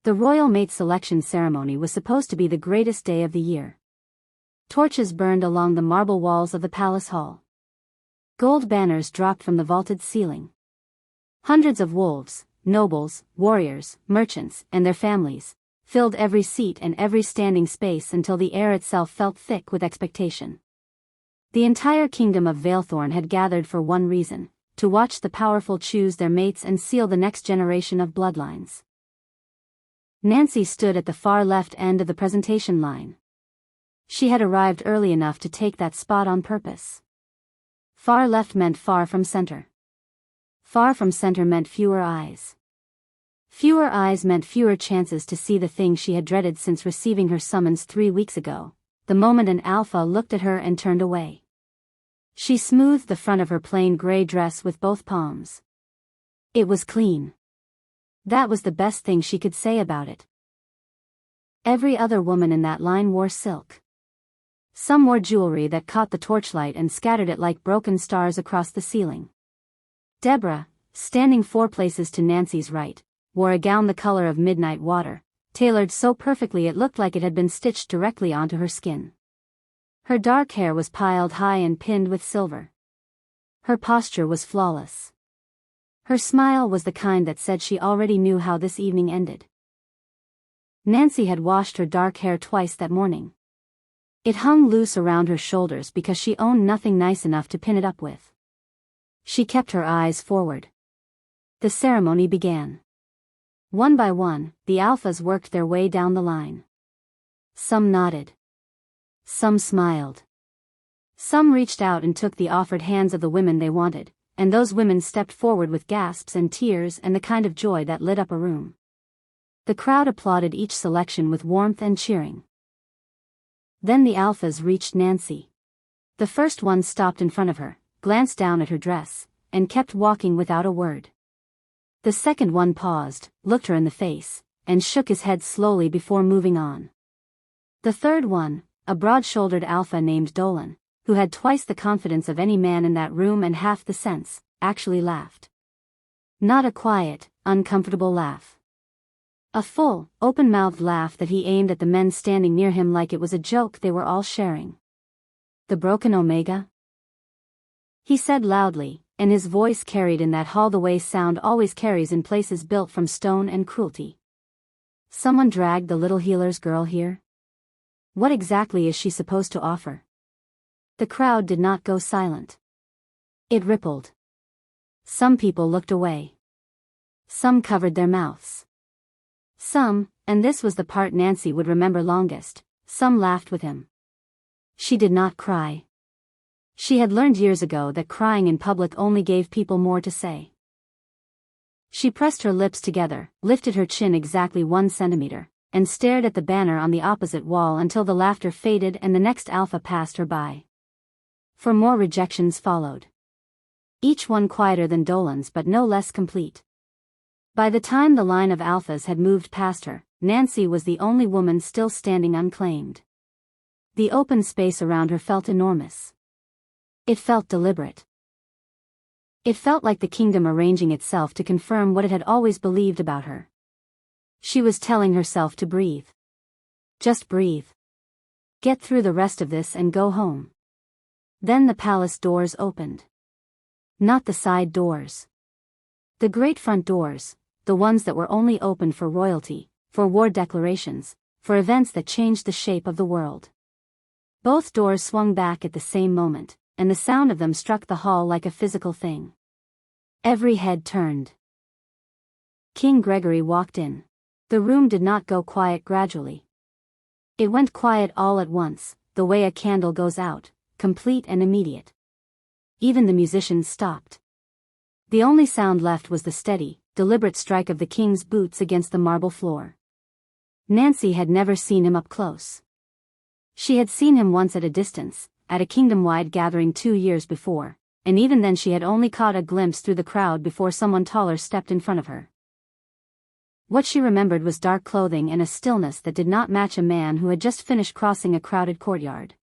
The royal mate selection ceremony was supposed to be the greatest day of the year. Torches burned along the marble walls of the palace hall. Gold banners dropped from the vaulted ceiling. Hundreds of wolves, nobles, warriors, merchants, and their families filled every seat and every standing space until the air itself felt thick with expectation. The entire kingdom of Vaelthorn had gathered for one reason: to watch the powerful choose their mates and seal the next generation of bloodlines. Nancy stood at the far left end of the presentation line. She had arrived early enough to take that spot on purpose. Far left meant far from center. Far from center meant fewer eyes. Fewer eyes meant fewer chances to see the thing she had dreaded since receiving her summons 3 weeks ago, the moment an alpha looked at her and turned away. She smoothed the front of her plain gray dress with both palms. It was clean. That was the best thing she could say about it. Every other woman in that line wore silk. Some wore jewelry that caught the torchlight and scattered it like broken stars across the ceiling. Deborah, standing 4 places to Nancy's right, wore a gown the color of midnight water, tailored so perfectly it looked like it had been stitched directly onto her skin. Her dark hair was piled high and pinned with silver. Her posture was flawless. Her smile was the kind that said she already knew how this evening ended. Nancy had washed her dark hair twice that morning. It hung loose around her shoulders because she owned nothing nice enough to pin it up with. She kept her eyes forward. The ceremony began. One by one, the alphas worked their way down the line. Some nodded. Some smiled. Some reached out and took the offered hands of the women they wanted, and those women stepped forward with gasps and tears and the kind of joy that lit up a room. The crowd applauded each selection with warmth and cheering. Then the alphas reached Nancy. The first one stopped in front of her, glanced down at her dress, and kept walking without a word. The second one paused, looked her in the face, and shook his head slowly before moving on. The third one, a broad-shouldered alpha named Dolan, who had twice the confidence of any man in that room and half the sense, actually laughed. Not a quiet, uncomfortable laugh. A full, open-mouthed laugh that he aimed at the men standing near him like it was a joke they were all sharing. "The broken Omega?" he said loudly, and his voice carried in that hall the way sound always carries in places built from stone and cruelty. "Someone dragged the little healer's girl here? What exactly is she supposed to offer?" The crowd did not go silent. It rippled. Some people looked away. Some covered their mouths. Some, and this was the part Nancy would remember longest, some laughed with him. She did not cry. She had learned years ago that crying in public only gave people more to say. She pressed her lips together, lifted her chin exactly 1 centimeter, and stared at the banner on the opposite wall until the laughter faded and the next alpha passed her by. 4 more rejections followed. Each one quieter than Dolan's but no less complete. By the time the line of alphas had moved past her, Nancy was the only woman still standing unclaimed. The open space around her felt enormous. It felt deliberate. It felt like the kingdom arranging itself to confirm what it had always believed about her. She was telling herself to breathe. Just breathe. Get through the rest of this and go home. Then the palace doors opened. Not the side doors. The great front doors, the ones that were only open for royalty, for war declarations, for events that changed the shape of the world. Both doors swung back at the same moment, and the sound of them struck the hall like a physical thing. Every head turned. King Gregory walked in. The room did not go quiet gradually. It went quiet all at once, the way a candle goes out, complete and immediate. Even the musicians stopped. The only sound left was the steady, deliberate strike of the king's boots against the marble floor. Nancy had never seen him up close. She had seen him once at a distance, at a kingdom-wide gathering 2 years before, and even then she had only caught a glimpse through the crowd before someone taller stepped in front of her. What she remembered was dark clothing and a stillness that did not match a man who had just finished crossing a crowded courtyard.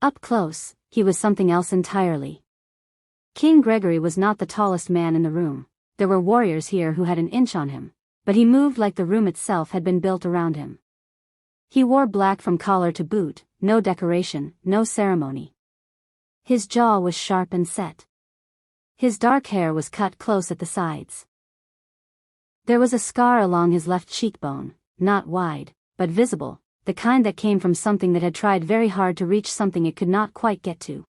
Up close, he was something else entirely. King Gregory was not the tallest man in the room. There were warriors here who had an inch on him, but he moved like the room itself had been built around him. He wore black from collar to boot, no decoration, no ceremony. His jaw was sharp and set. His dark hair was cut close at the sides. There was a scar along his left cheekbone, not wide, but visible, the kind that came from something that had tried very hard to reach something it could not quite get to.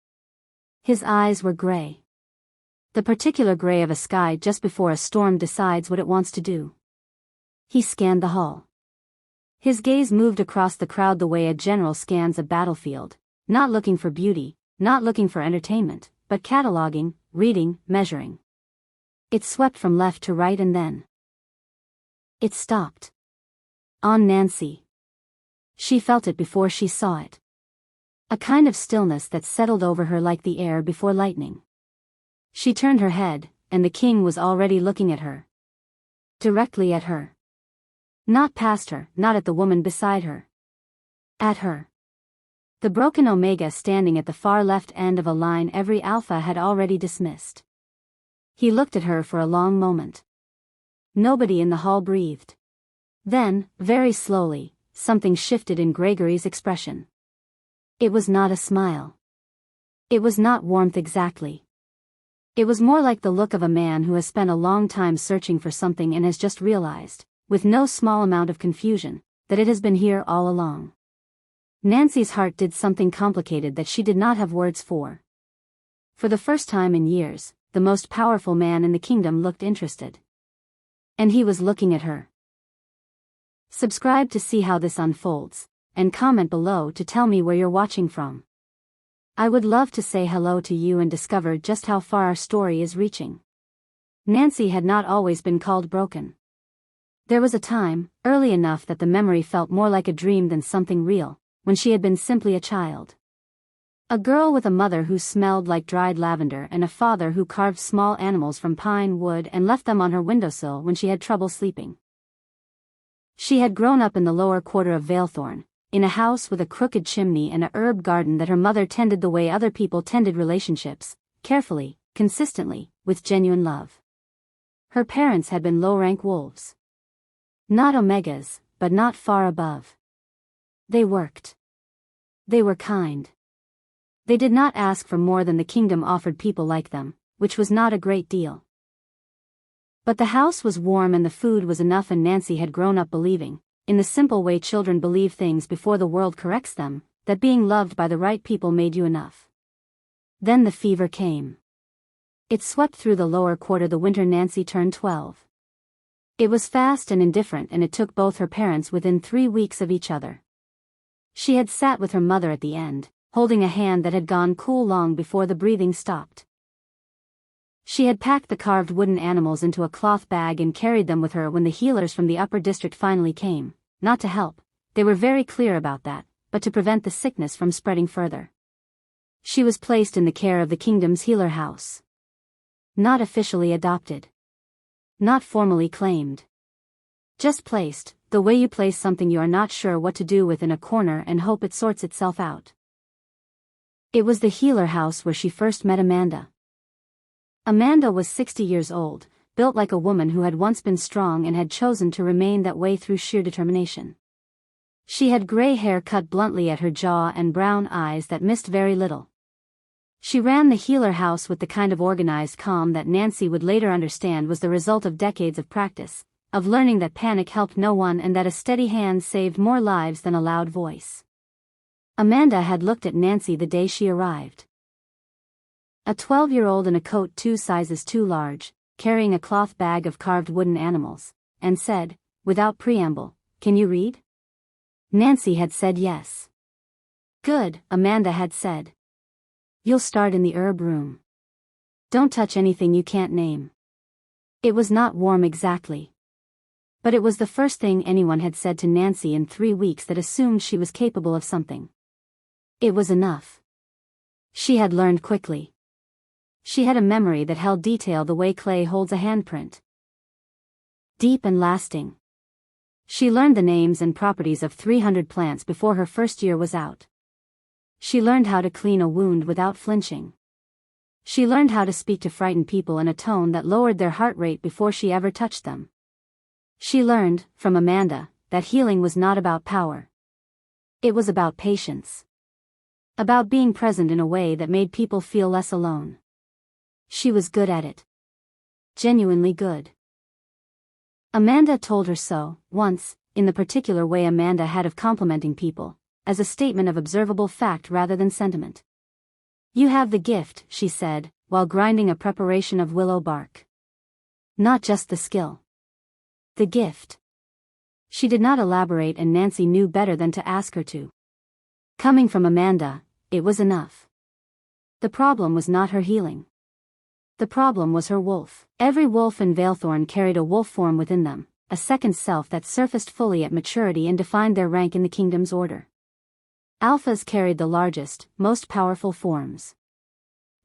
His eyes were gray. The particular gray of a sky just before a storm decides what it wants to do. He scanned the hall. His gaze moved across the crowd the way a general scans a battlefield, not looking for beauty, not looking for entertainment, but cataloging, reading, measuring. It swept from left to right and then it stopped. On Nancy. She felt it before she saw it. A kind of stillness that settled over her like the air before lightning. She turned her head, and the king was already looking at her. Directly at her. Not past her, not at the woman beside her. At her. The broken Omega standing at the far left end of a line every Alpha had already dismissed. He looked at her for a long moment. Nobody in the hall breathed. Then, very slowly, something shifted in Gregory's expression. It was not a smile. It was not warmth exactly. It was more like the look of a man who has spent a long time searching for something and has just realized, with no small amount of confusion, that it has been here all along. Nancy's heart did something complicated that she did not have words for. For the first time in years, the most powerful man in the kingdom looked interested. And he was looking at her. Subscribe to see how this unfolds, and comment below to tell me where you're watching from. I would love to say hello to you and discover just how far our story is reaching. Nancy had not always been called broken. There was a time, early enough that the memory felt more like a dream than something real, when she had been simply a child. A girl with a mother who smelled like dried lavender and a father who carved small animals from pine wood and left them on her windowsill when she had trouble sleeping. She had grown up in the lower quarter of Vaelthorn, in a house with a crooked chimney and a herb garden that her mother tended the way other people tended relationships, carefully, consistently, with genuine love. Her parents had been low-rank wolves. Not Omegas, but not far above. They worked. They were kind. They did not ask for more than the kingdom offered people like them, which was not a great deal. But the house was warm and the food was enough, and Nancy had grown up believing, in the simple way children believe things before the world corrects them, that being loved by the right people made you enough. Then the fever came. It swept through the lower quarter the winter Nancy turned 12. It was fast and indifferent, and it took both her parents within 3 weeks of each other. She had sat with her mother at the end, holding a hand that had gone cool long before the breathing stopped. She had packed the carved wooden animals into a cloth bag and carried them with her when the healers from the upper district finally came, not to help, they were very clear about that, but to prevent the sickness from spreading further. She was placed in the care of the kingdom's healer house. Not officially adopted. Not formally claimed. Just placed, the way you place something you are not sure what to do with in a corner and hope it sorts itself out. It was the healer house where she first met Amanda. Amanda was 60 years old, built like a woman who had once been strong and had chosen to remain that way through sheer determination. She had gray hair cut bluntly at her jaw and brown eyes that missed very little. She ran the healer house with the kind of organized calm that Nancy would later understand was the result of decades of practice, of learning that panic helped no one and that a steady hand saved more lives than a loud voice. Amanda had looked at Nancy the day she arrived. A 12-year-old in a coat 2 sizes too large, carrying a cloth bag of carved wooden animals, and said, without preamble, "Can you read?" Nancy had said yes. "Good," Amanda had said. "You'll start in the herb room. Don't touch anything you can't name." It was not warm exactly. But it was the first thing anyone had said to Nancy in 3 weeks that assumed she was capable of something. It was enough. She had learned quickly. She had a memory that held detail the way clay holds a handprint. Deep and lasting. She learned the names and properties of 300 plants before her first year was out. She learned how to clean a wound without flinching. She learned how to speak to frightened people in a tone that lowered their heart rate before she ever touched them. She learned, from Amanda, that healing was not about power. It was about patience. About being present in a way that made people feel less alone. She was good at it. Genuinely good. Amanda told her so, once, in the particular way Amanda had of complimenting people, as a statement of observable fact rather than sentiment. "You have the gift," she said, while grinding a preparation of willow bark. "Not just the skill. The gift." She did not elaborate, and Nancy knew better than to ask her to. Coming from Amanda, it was enough. The problem was not her healing. The problem was her wolf. Every wolf in Vaelthorn carried a wolf form within them, a second self that surfaced fully at maturity and defined their rank in the kingdom's order. Alphas carried the largest, most powerful forms.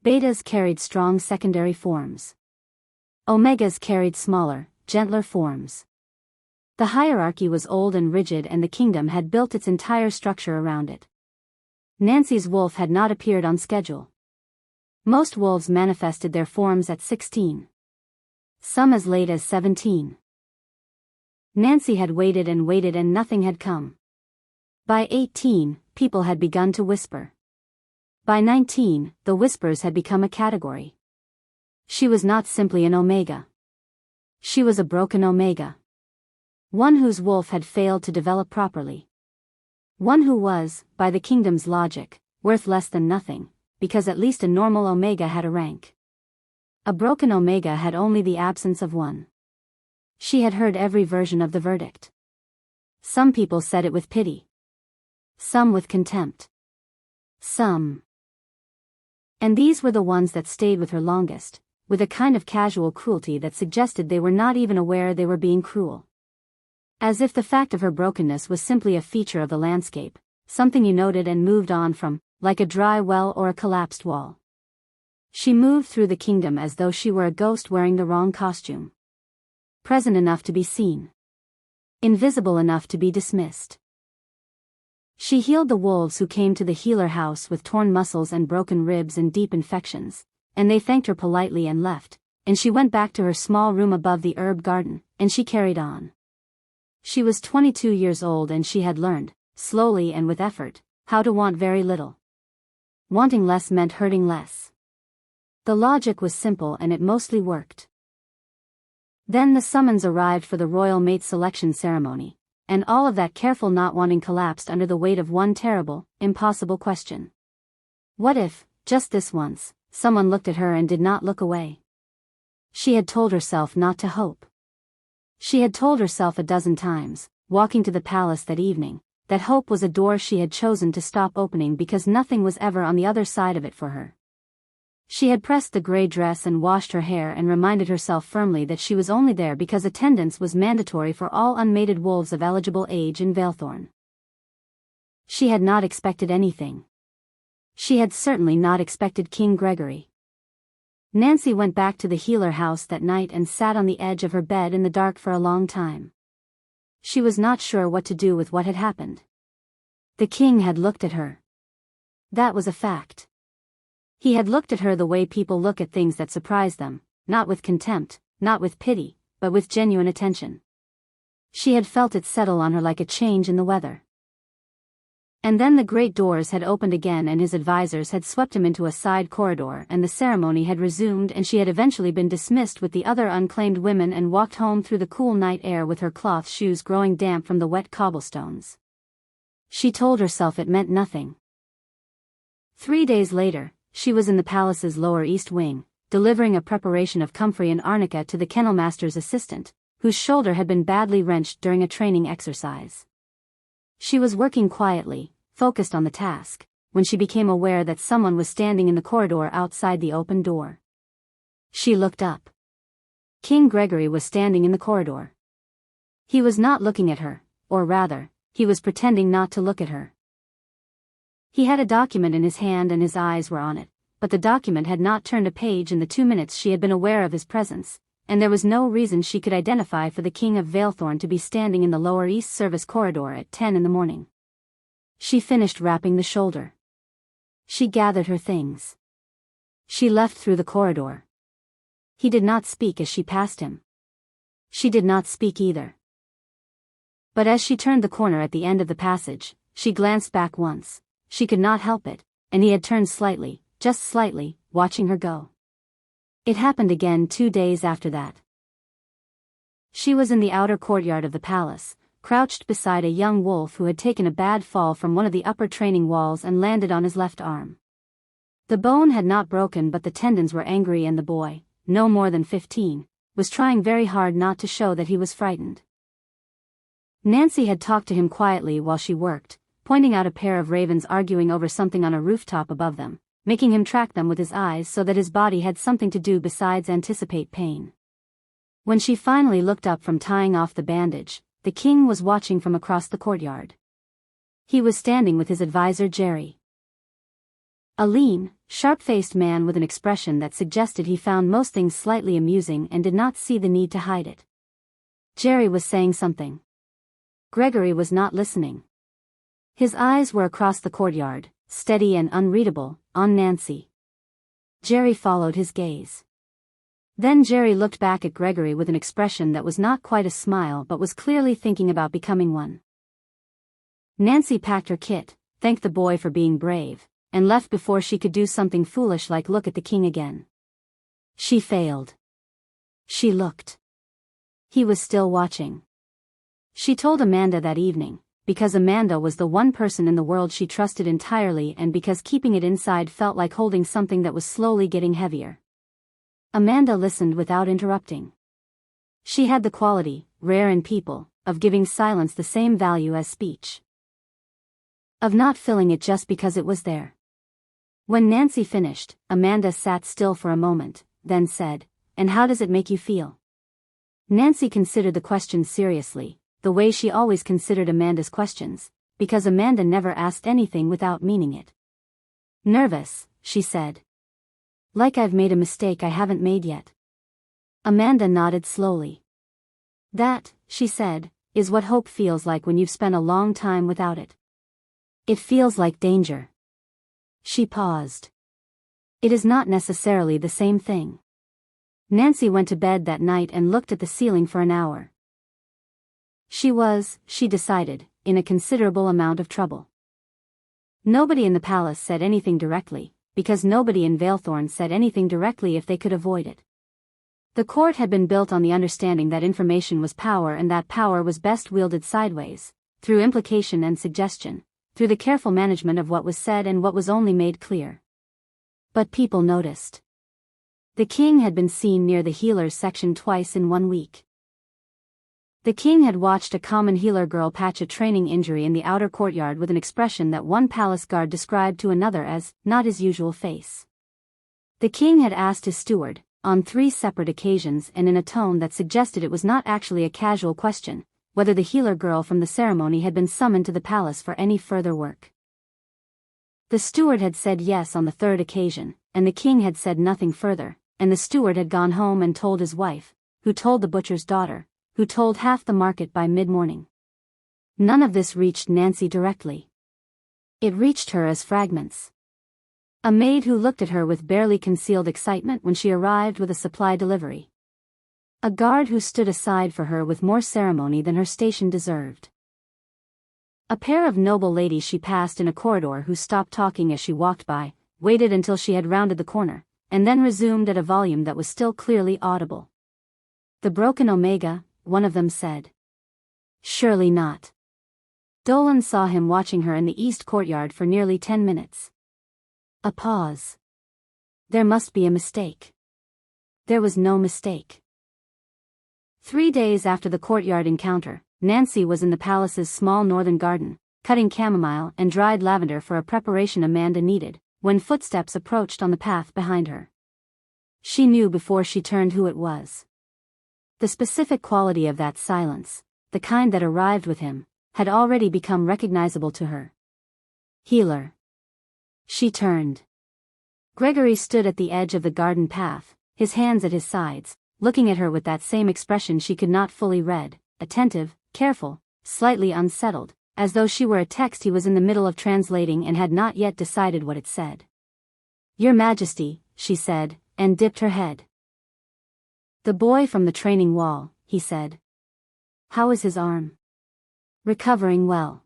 Betas carried strong secondary forms. Omegas carried smaller, gentler forms. The hierarchy was old and rigid, and the kingdom had built its entire structure around it. Nancy's wolf had not appeared on schedule. Most wolves manifested their forms at 16. Some as late as 17. Nancy had waited and waited and nothing had come. By 18, people had begun to whisper. By 19, the whispers had become a category. She was not simply an Omega. She was a broken Omega. One whose wolf had failed to develop properly. One who was, by the kingdom's logic, worth less than nothing, because at least a normal Omega had a rank. A broken Omega had only the absence of one. She had heard every version of the verdict. Some people said it with pity. Some with contempt. Some. And these were the ones that stayed with her longest, with a kind of casual cruelty that suggested they were not even aware they were being cruel. As if the fact of her brokenness was simply a feature of the landscape, something you noted and moved on from, like a dry well or a collapsed wall. She moved through the kingdom as though she were a ghost wearing the wrong costume. Present enough to be seen. Invisible enough to be dismissed. She healed the wolves who came to the healer house with torn muscles and broken ribs and deep infections, and they thanked her politely and left, and she went back to her small room above the herb garden, and she carried on. She was 22 years old, and she had learned, slowly and with effort, how to want very little. Wanting less meant hurting less. The logic was simple and it mostly worked. Then the summons arrived for the royal mate selection ceremony, and all of that careful not wanting collapsed under the weight of one terrible, impossible question. What if, just this once, someone looked at her and did not look away? She had told herself not to hope. She had told herself a dozen times, walking to the palace that evening, that hope was a door she had chosen to stop opening because nothing was ever on the other side of it for her. She had pressed the gray dress and washed her hair and reminded herself firmly that she was only there because attendance was mandatory for all unmated wolves of eligible age in Vaelthorn. She had not expected anything. She had certainly not expected King Gregory. Nancy went back to the healer house that night and sat on the edge of her bed in the dark for a long time. She was not sure what to do with what had happened. The king had looked at her. That was a fact. He had looked at her the way people look at things that surprise them, not with contempt, not with pity, but with genuine attention. She had felt it settle on her like a change in the weather. And then the great doors had opened again and his advisors had swept him into a side corridor and the ceremony had resumed and she had eventually been dismissed with the other unclaimed women and walked home through the cool night air with her cloth shoes growing damp from the wet cobblestones. She told herself it meant nothing. 3 days later, she was in the palace's lower east wing, delivering a preparation of comfrey and arnica to the kennelmaster's assistant, whose shoulder had been badly wrenched during a training exercise. She was working quietly, focused on the task, when she became aware that someone was standing in the corridor outside the open door. She looked up. King Gregory was standing in the corridor. He was not looking at her, or rather, he was pretending not to look at her. He had a document in his hand and his eyes were on it, but the document had not turned a page in the 2 minutes she had been aware of his presence, and there was no reason she could identify for the King of Vaelthorn to be standing in the lower east service corridor at 10 in the morning. She finished wrapping the shoulder. She gathered her things. She left through the corridor. He did not speak as she passed him. She did not speak either. But as she turned the corner at the end of the passage, she glanced back once. She could not help it, and he had turned slightly, just slightly, watching her go. It happened again 2 days after that. She was in the outer courtyard of the palace, crouched beside a young wolf who had taken a bad fall from one of the upper training walls and landed on his left arm. The bone had not broken, but the tendons were angry, and the boy, no more than 15, was trying very hard not to show that he was frightened. Nancy had talked to him quietly while she worked, pointing out a pair of ravens arguing over something on a rooftop above them, making him track them with his eyes so that his body had something to do besides anticipate pain. When she finally looked up from tying off the bandage, the king was watching from across the courtyard. He was standing with his advisor Jerry. A lean, sharp-faced man with an expression that suggested he found most things slightly amusing and did not see the need to hide it. Jerry was saying something. Gregory was not listening. His eyes were across the courtyard, steady and unreadable, on Nancy. Jerry followed his gaze. Then Jerry looked back at Gregory with an expression that was not quite a smile but was clearly thinking about becoming one. Nancy packed her kit, thanked the boy for being brave, and left before she could do something foolish like look at the king again. She failed. She looked. He was still watching. She told Amanda that evening, because Amanda was the one person in the world she trusted entirely, and because keeping it inside felt like holding something that was slowly getting heavier. Amanda listened without interrupting. She had the quality, rare in people, of giving silence the same value as speech. Of not filling it just because it was there. When Nancy finished, Amanda sat still for a moment, then said, "And how does it make you feel?" Nancy considered the question seriously, the way she always considered Amanda's questions, because Amanda never asked anything without meaning it. "Nervous," she said. "Like I've made a mistake I haven't made yet." Amanda nodded slowly. "That," she said, "is what hope feels like when you've spent a long time without it. It feels like danger." She paused. "It is not necessarily the same thing." Nancy went to bed that night and looked at the ceiling for an hour. She decided, in a considerable amount of trouble. Nobody in the palace said anything directly, because nobody in Vaelthorn said anything directly if they could avoid it. The court had been built on the understanding that information was power and that power was best wielded sideways, through implication and suggestion, through the careful management of what was said and what was only made clear. But people noticed. The king had been seen near the healers section twice in 1 week. The king had watched a common healer girl patch a training injury in the outer courtyard with an expression that one palace guard described to another as, not his usual face. The king had asked his steward, on 3 separate occasions and in a tone that suggested it was not actually a casual question, whether the healer girl from the ceremony had been summoned to the palace for any further work. The steward had said yes on the 3rd occasion, and the king had said nothing further, and the steward had gone home and told his wife, who told the butcher's daughter, who told half the market by mid-morning. None of this reached Nancy directly. It reached her as fragments. A maid who looked at her with barely concealed excitement when she arrived with a supply delivery. A guard who stood aside for her with more ceremony than her station deserved. A pair of noble ladies she passed in a corridor who stopped talking as she walked by, waited until she had rounded the corner, and then resumed at a volume that was still clearly audible. "The broken Omega," one of them said. "Surely not." Dolan saw him watching her in the east courtyard for nearly 10 minutes. A pause. There must be a mistake. There was no mistake. 3 days after the courtyard encounter, Nancy was in the palace's small northern garden, cutting chamomile and dried lavender for a preparation Amanda needed, when footsteps approached on the path behind her. She knew before she turned who it was. The specific quality of that silence, the kind that arrived with him, had already become recognizable to her. Healer. She turned. Gregory stood at the edge of the garden path, his hands at his sides, looking at her with that same expression she could not fully read, attentive, careful, slightly unsettled, as though she were a text he was in the middle of translating and had not yet decided what it said. "Your Majesty," she said, and dipped her head. "The boy from the training wall," he said. "How is his arm?" Recovering well.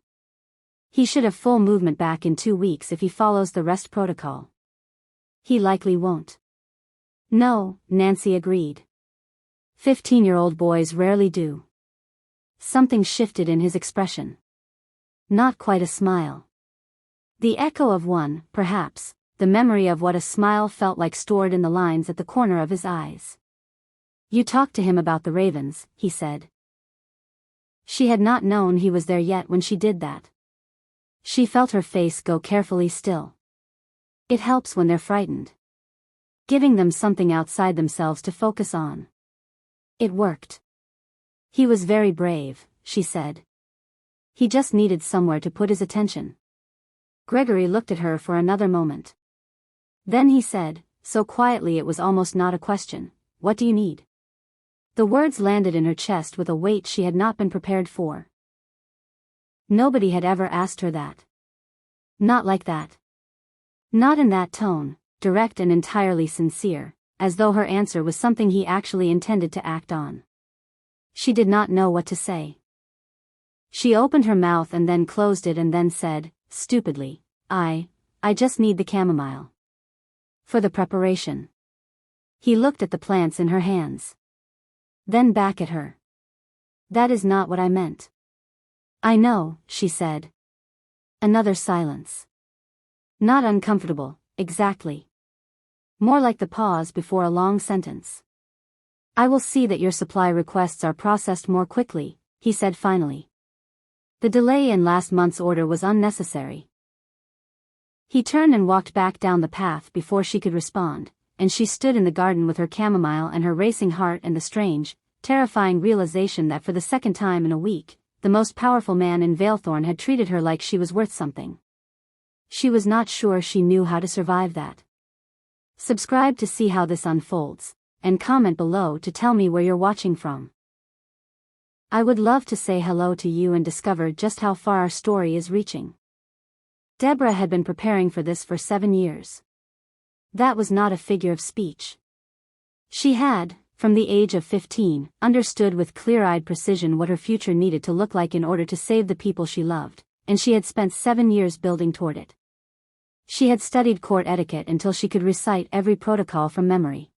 He should have full movement back in 2 weeks if he follows the rest protocol. He likely won't. No, Nancy agreed. 15-year-old boys rarely do. Something shifted in his expression. Not quite a smile. The echo of one, perhaps, the memory of what a smile felt like stored in the lines at the corner of his eyes. You talked to him about the ravens, he said. She had not known he was there yet when she did that. She felt her face go carefully still. It helps when they're frightened. Giving them something outside themselves to focus on. It worked. He was very brave, she said. He just needed somewhere to put his attention. Gregory looked at her for another moment. Then he said, so quietly it was almost not a question, what do you need? The words landed in her chest with a weight she had not been prepared for. Nobody had ever asked her that. Not like that. Not in that tone, direct and entirely sincere, as though her answer was something he actually intended to act on. She did not know what to say. She opened her mouth and then closed it and then said, stupidly, I just need the chamomile. For the preparation. He looked at the plants in her hands. Then back at her. That is not what I meant. I know, she said. Another silence. Not uncomfortable, exactly. More like the pause before a long sentence. I will see that your supply requests are processed more quickly, he said finally. The delay in last month's order was unnecessary. He turned and walked back down the path before she could respond, and she stood in the garden with her chamomile and her racing heart and the strange, terrifying realization that for the second time in a week, the most powerful man in Vaelthorn had treated her like she was worth something. She was not sure she knew how to survive that. Subscribe to see how this unfolds, and comment below to tell me where you're watching from. I would love to say hello to you and discover just how far our story is reaching. Deborah had been preparing for this for 7 years. That was not a figure of speech. She had, from the age of 15, understood with clear-eyed precision what her future needed to look like in order to save the people she loved, and she had spent 7 years building toward it. She had studied court etiquette until she could recite every protocol from memory.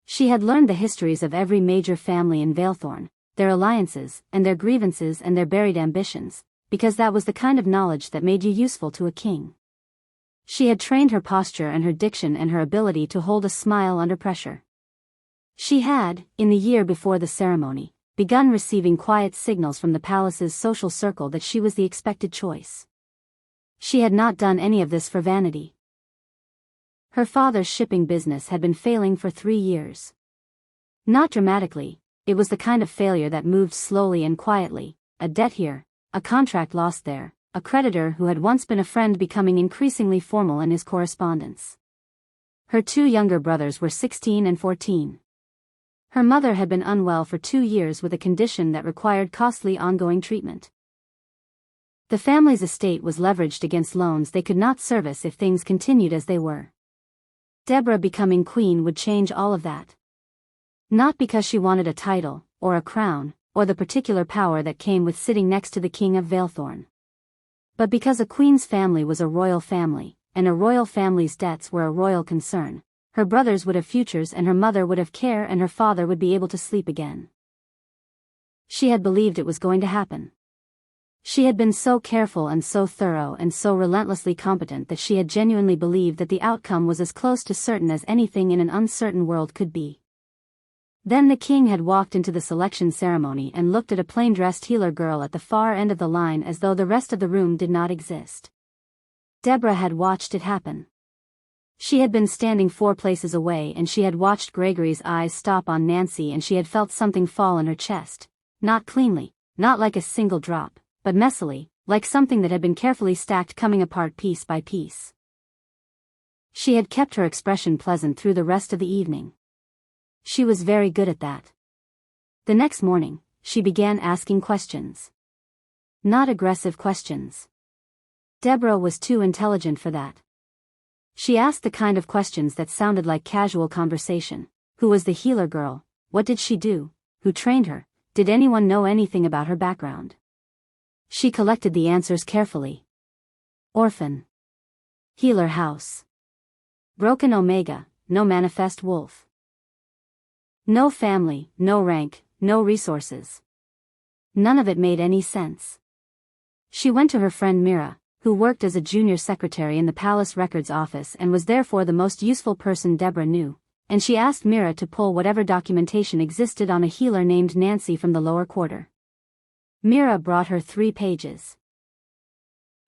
She had learned the histories of every major family in Vaelthorn, their alliances, and their grievances and their buried ambitions, because that was the kind of knowledge that made you useful to a king. She had trained her posture and her diction and her ability to hold a smile under pressure. She had, in the year before the ceremony, begun receiving quiet signals from the palace's social circle that she was the expected choice. She had not done any of this for vanity. Her father's shipping business had been failing for 3 years. Not dramatically, it was the kind of failure that moved slowly and quietly, a debt here, a contract lost there, a creditor who had once been a friend becoming increasingly formal in his correspondence. Her 2 younger brothers were 16 and 14. Her mother had been unwell for 2 years with a condition that required costly ongoing treatment. The family's estate was leveraged against loans they could not service if things continued as they were. Deborah becoming queen would change all of that. Not because she wanted a title, or a crown, or the particular power that came with sitting next to the king of Vaelthorn. But because a queen's family was a royal family, and a royal family's debts were a royal concern, her brothers would have futures and her mother would have care and her father would be able to sleep again. She had believed it was going to happen. She had been so careful and so thorough and so relentlessly competent that she had genuinely believed that the outcome was as close to certain as anything in an uncertain world could be. Then the king had walked into the selection ceremony and looked at a plain-dressed healer girl at the far end of the line as though the rest of the room did not exist. Deborah had watched it happen. She had been standing 4 places away and she had watched Gregory's eyes stop on Nancy and she had felt something fall in her chest, not cleanly, not like a single drop, but messily, like something that had been carefully stacked coming apart piece by piece. She had kept her expression pleasant through the rest of the evening. She was very good at that. The next morning, she began asking questions. Not aggressive questions. Deborah was too intelligent for that. She asked the kind of questions that sounded like casual conversation. Who was the healer girl? What did she do? Who trained her? Did anyone know anything about her background? She collected the answers carefully. Orphan. Healer house. Broken Omega, no manifest wolf. No family, no rank, no resources. None of it made any sense. She went to her friend Mira, who worked as a junior secretary in the palace records office and was therefore the most useful person Deborah knew, and she asked Mira to pull whatever documentation existed on a healer named Nancy from the lower quarter. Mira brought her 3 pages.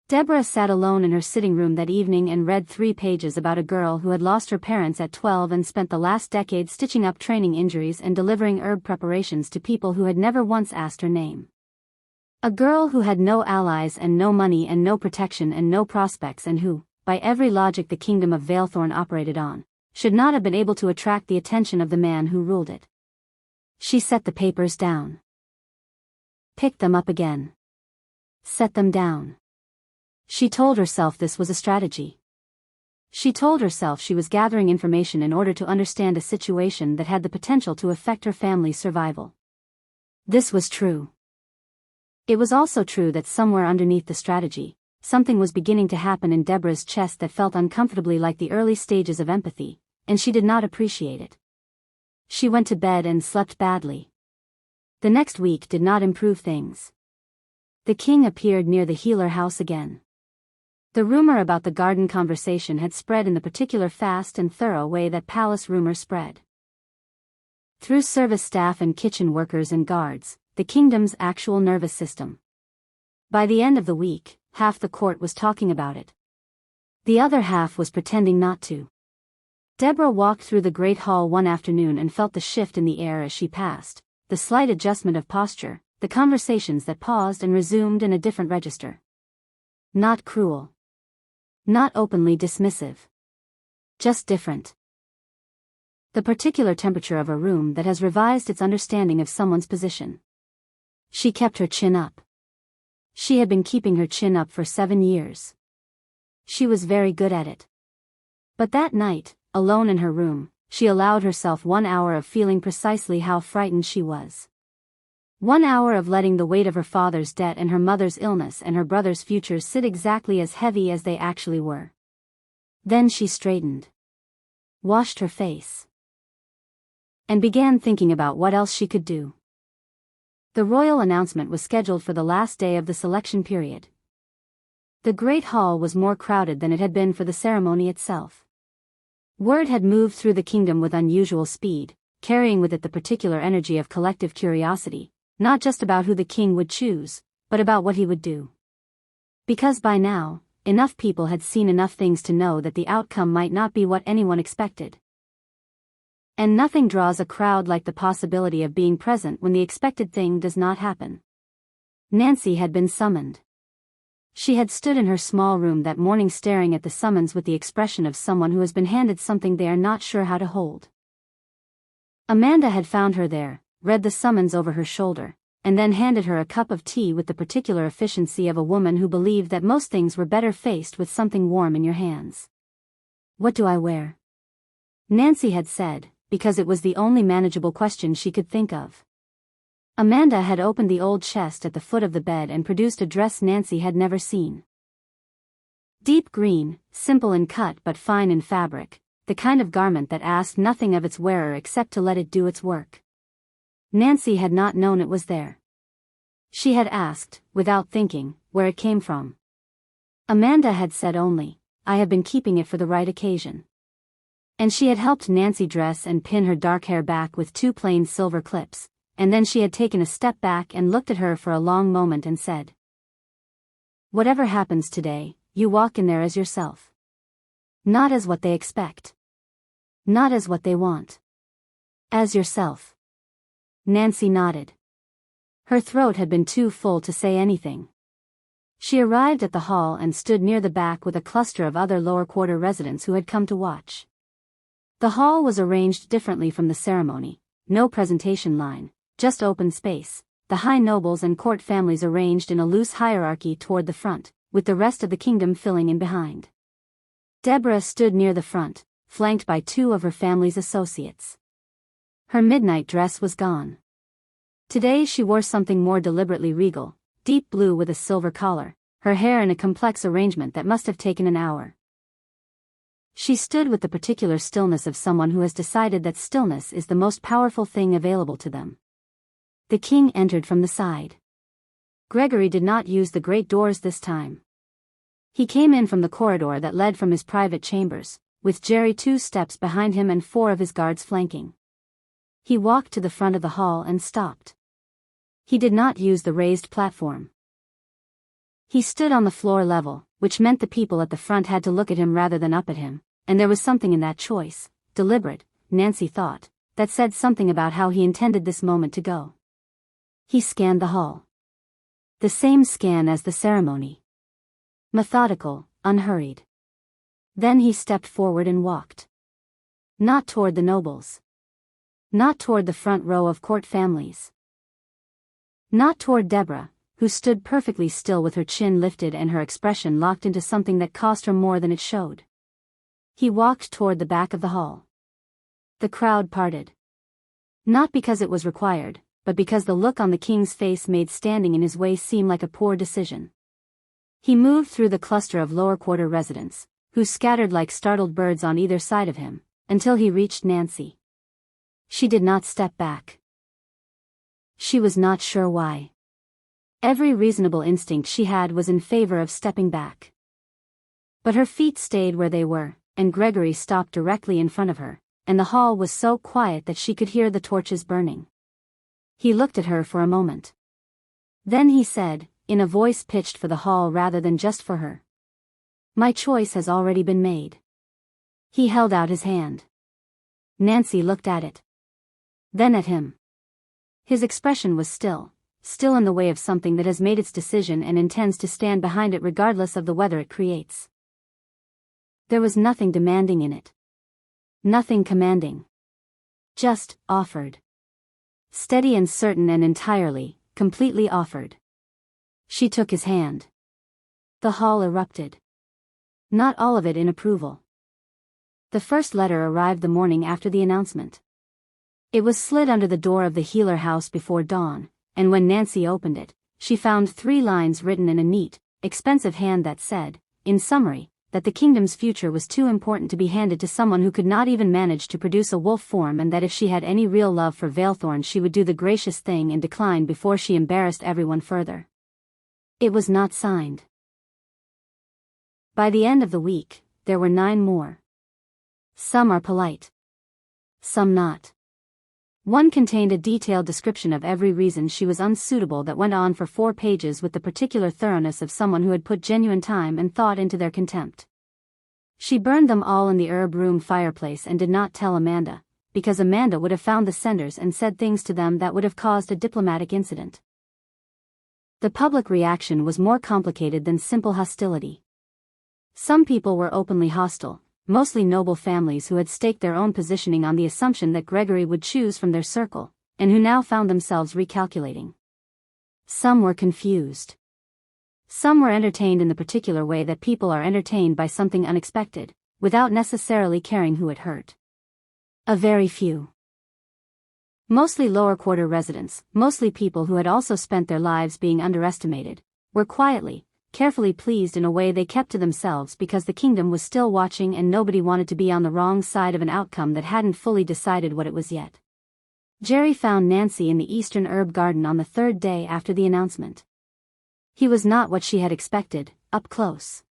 Deborah sat alone in her sitting room that evening and read 3 pages about a girl who had lost her parents at 12 and spent the last decade stitching up training injuries and delivering herb preparations to people who had never once asked her name. A girl who had no allies and no money and no protection and no prospects and who, by every logic the kingdom of Vaelthorn operated on, should not have been able to attract the attention of the man who ruled it. She set the papers down. Picked them up again. Set them down. She told herself this was a strategy. She told herself she was gathering information in order to understand a situation that had the potential to affect her family's survival. This was true. It was also true that somewhere underneath the strategy, something was beginning to happen in Deborah's chest that felt uncomfortably like the early stages of empathy, and she did not appreciate it. She went to bed and slept badly. The next week did not improve things. The king appeared near the healer house again. The rumor about the garden conversation had spread in the particular fast and thorough way that palace rumor spread. Through service staff and kitchen workers and guards, the kingdom's actual nervous system. By the end of the week, half the court was talking about it. The other half was pretending not to. Deborah walked through the great hall one afternoon and felt the shift in the air as she passed, the slight adjustment of posture, the conversations that paused and resumed in a different register. Not cruel. Not openly dismissive. Just different. The particular temperature of a room that has revised its understanding of someone's position. She kept her chin up. She had been keeping her chin up for 7 years. She was very good at it. But that night, alone in her room, she allowed herself 1 hour of feeling precisely how frightened she was. 1 hour of letting the weight of her father's debt and her mother's illness and her brother's future sit exactly as heavy as they actually were. Then she straightened. Washed her face. And began thinking about what else she could do. The royal announcement was scheduled for the last day of the selection period. The great hall was more crowded than it had been for the ceremony itself. Word had moved through the kingdom with unusual speed, carrying with it the particular energy of collective curiosity, not just about who the king would choose, but about what he would do. Because by now, enough people had seen enough things to know that the outcome might not be what anyone expected. And nothing draws a crowd like the possibility of being present when the expected thing does not happen. Nancy had been summoned. She had stood in her small room that morning staring at the summons with the expression of someone who has been handed something they are not sure how to hold. Amanda had found her there, read the summons over her shoulder, and then handed her a cup of tea with the particular efficiency of a woman who believed that most things were better faced with something warm in your hands. "What do I wear?" Nancy had said, because it was the only manageable question she could think of. Amanda had opened the old chest at the foot of the bed and produced a dress Nancy had never seen. Deep green, simple in cut but fine in fabric, the kind of garment that asked nothing of its wearer except to let it do its work. Nancy had not known it was there. She had asked, without thinking, where it came from. Amanda had said only, "I have been keeping it for the right occasion." And she had helped Nancy dress and pin her dark hair back with 2 plain silver clips, and then she had taken a step back and looked at her for a long moment and said, "Whatever happens today, you walk in there as yourself. Not as what they expect. Not as what they want. As yourself." Nancy nodded. Her throat had been too full to say anything. She arrived at the hall and stood near the back with a cluster of other lower quarter residents who had come to watch. The hall was arranged differently from the ceremony, no presentation line, just open space, the high nobles and court families arranged in a loose hierarchy toward the front, with the rest of the kingdom filling in behind. Deborah stood near the front, flanked by 2 of her family's associates. Her midnight dress was gone. Today she wore something more deliberately regal, deep blue with a silver collar, her hair in a complex arrangement that must have taken an hour. She stood with the particular stillness of someone who has decided that stillness is the most powerful thing available to them. The king entered from the side. Gregory did not use the great doors this time. He came in from the corridor that led from his private chambers, with Jerry 2 steps behind him and 4 of his guards flanking. He walked to the front of the hall and stopped. He did not use the raised platform. He stood on the floor level, which meant the people at the front had to look at him rather than up at him, and there was something in that choice, deliberate, Nancy thought, that said something about how he intended this moment to go. He scanned the hall. The same scan as the ceremony. Methodical, unhurried. Then he stepped forward and walked. Not toward the nobles. Not toward the front row of court families. Not toward Deborah, who stood perfectly still with her chin lifted and her expression locked into something that cost her more than it showed. He walked toward the back of the hall. The crowd parted. Not because it was required, but because the look on the king's face made standing in his way seem like a poor decision. He moved through the cluster of lower quarter residents, who scattered like startled birds on either side of him, until he reached Nancy. She did not step back. She was not sure why. Every reasonable instinct she had was in favor of stepping back. But her feet stayed where they were, and Gregory stopped directly in front of her, and the hall was so quiet that she could hear the torches burning. He looked at her for a moment. Then he said, in a voice pitched for the hall rather than just for her, "My choice has already been made." He held out his hand. Nancy looked at it. Then at him. His expression was still in the way of something that has made its decision and intends to stand behind it regardless of the weather it creates. There was nothing demanding in it. Nothing commanding. Just offered. Steady and certain and entirely, completely offered. She took his hand. The hall erupted. Not all of it in approval. The first letter arrived the morning after the announcement. It was slid under the door of the Healer house before dawn, and when Nancy opened it, she found 3 lines written in a neat, expensive hand that said, in summary, that the kingdom's future was too important to be handed to someone who could not even manage to produce a wolf form, and that if she had any real love for Vaelthorn she would do the gracious thing and decline before she embarrassed everyone further. It was not signed. By the end of the week, there were 9 more. Some are polite. Some not. One contained a detailed description of every reason she was unsuitable that went on for 4 pages with the particular thoroughness of someone who had put genuine time and thought into their contempt. She burned them all in the herb room fireplace and did not tell Amanda, because Amanda would have found the senders and said things to them that would have caused a diplomatic incident. The public reaction was more complicated than simple hostility. Some people were openly hostile, mostly noble families who had staked their own positioning on the assumption that Gregory would choose from their circle, and who now found themselves recalculating. Some were confused. Some were entertained in the particular way that people are entertained by something unexpected, without necessarily caring who it hurt. A very few. Mostly lower quarter residents, mostly people who had also spent their lives being underestimated, were quietly, carefully pleased in a way they kept to themselves because the kingdom was still watching and nobody wanted to be on the wrong side of an outcome that hadn't fully decided what it was yet. Jerry found Nancy in the eastern herb garden on the 3rd day after the announcement. He was not what she had expected, up close.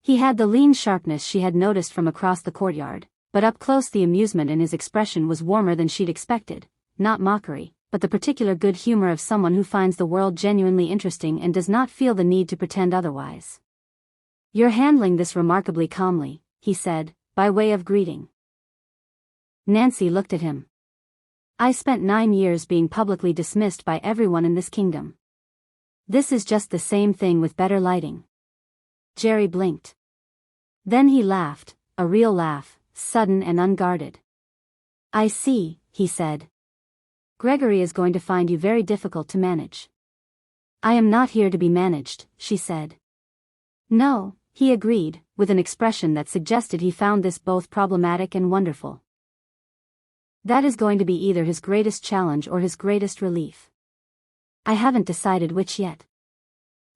He had the lean sharpness she had noticed from across the courtyard, but up close the amusement in his expression was warmer than she'd expected, not mockery, but the particular good humor of someone who finds the world genuinely interesting and does not feel the need to pretend otherwise. "You're handling this remarkably calmly," he said, by way of greeting. Nancy looked at him. "I spent 9 years being publicly dismissed by everyone in this kingdom. This is just the same thing with better lighting." Jerry blinked. Then he laughed, a real laugh, sudden and unguarded. "I see," he said. "Gregory is going to find you very difficult to manage." "I am not here to be managed," she said. "No," he agreed, with an expression that suggested he found this both problematic and wonderful. "That is going to be either his greatest challenge or his greatest relief. I haven't decided which yet."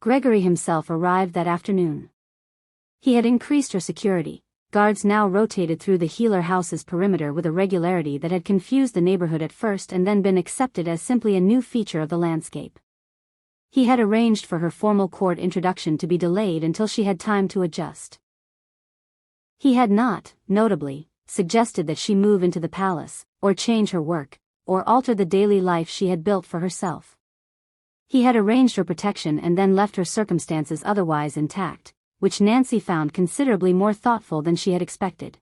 Gregory himself arrived that afternoon. He had increased her security. Guards now rotated through the healer house's perimeter with a regularity that had confused the neighborhood at first and then been accepted as simply a new feature of the landscape. He had arranged for her formal court introduction to be delayed until she had time to adjust. He had not, notably, suggested that she move into the palace, or change her work, or alter the daily life she had built for herself. He had arranged her protection and then left her circumstances otherwise intact, which Nancy found considerably more thoughtful than she had expected.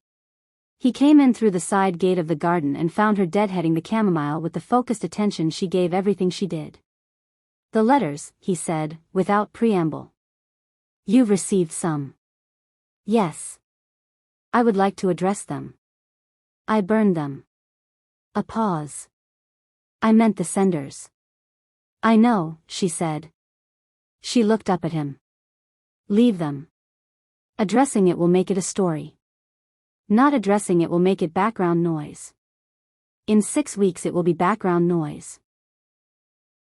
He came in through the side gate of the garden and found her deadheading the chamomile with the focused attention she gave everything she did. "The letters," he said, without preamble. "You've received some." "Yes. I would like to address them." "I burned them." A pause. "I meant the senders." "I know," she said. She looked up at him. "Leave them. Addressing it will make it a story. Not addressing it will make it background noise. In 6 weeks it will be background noise."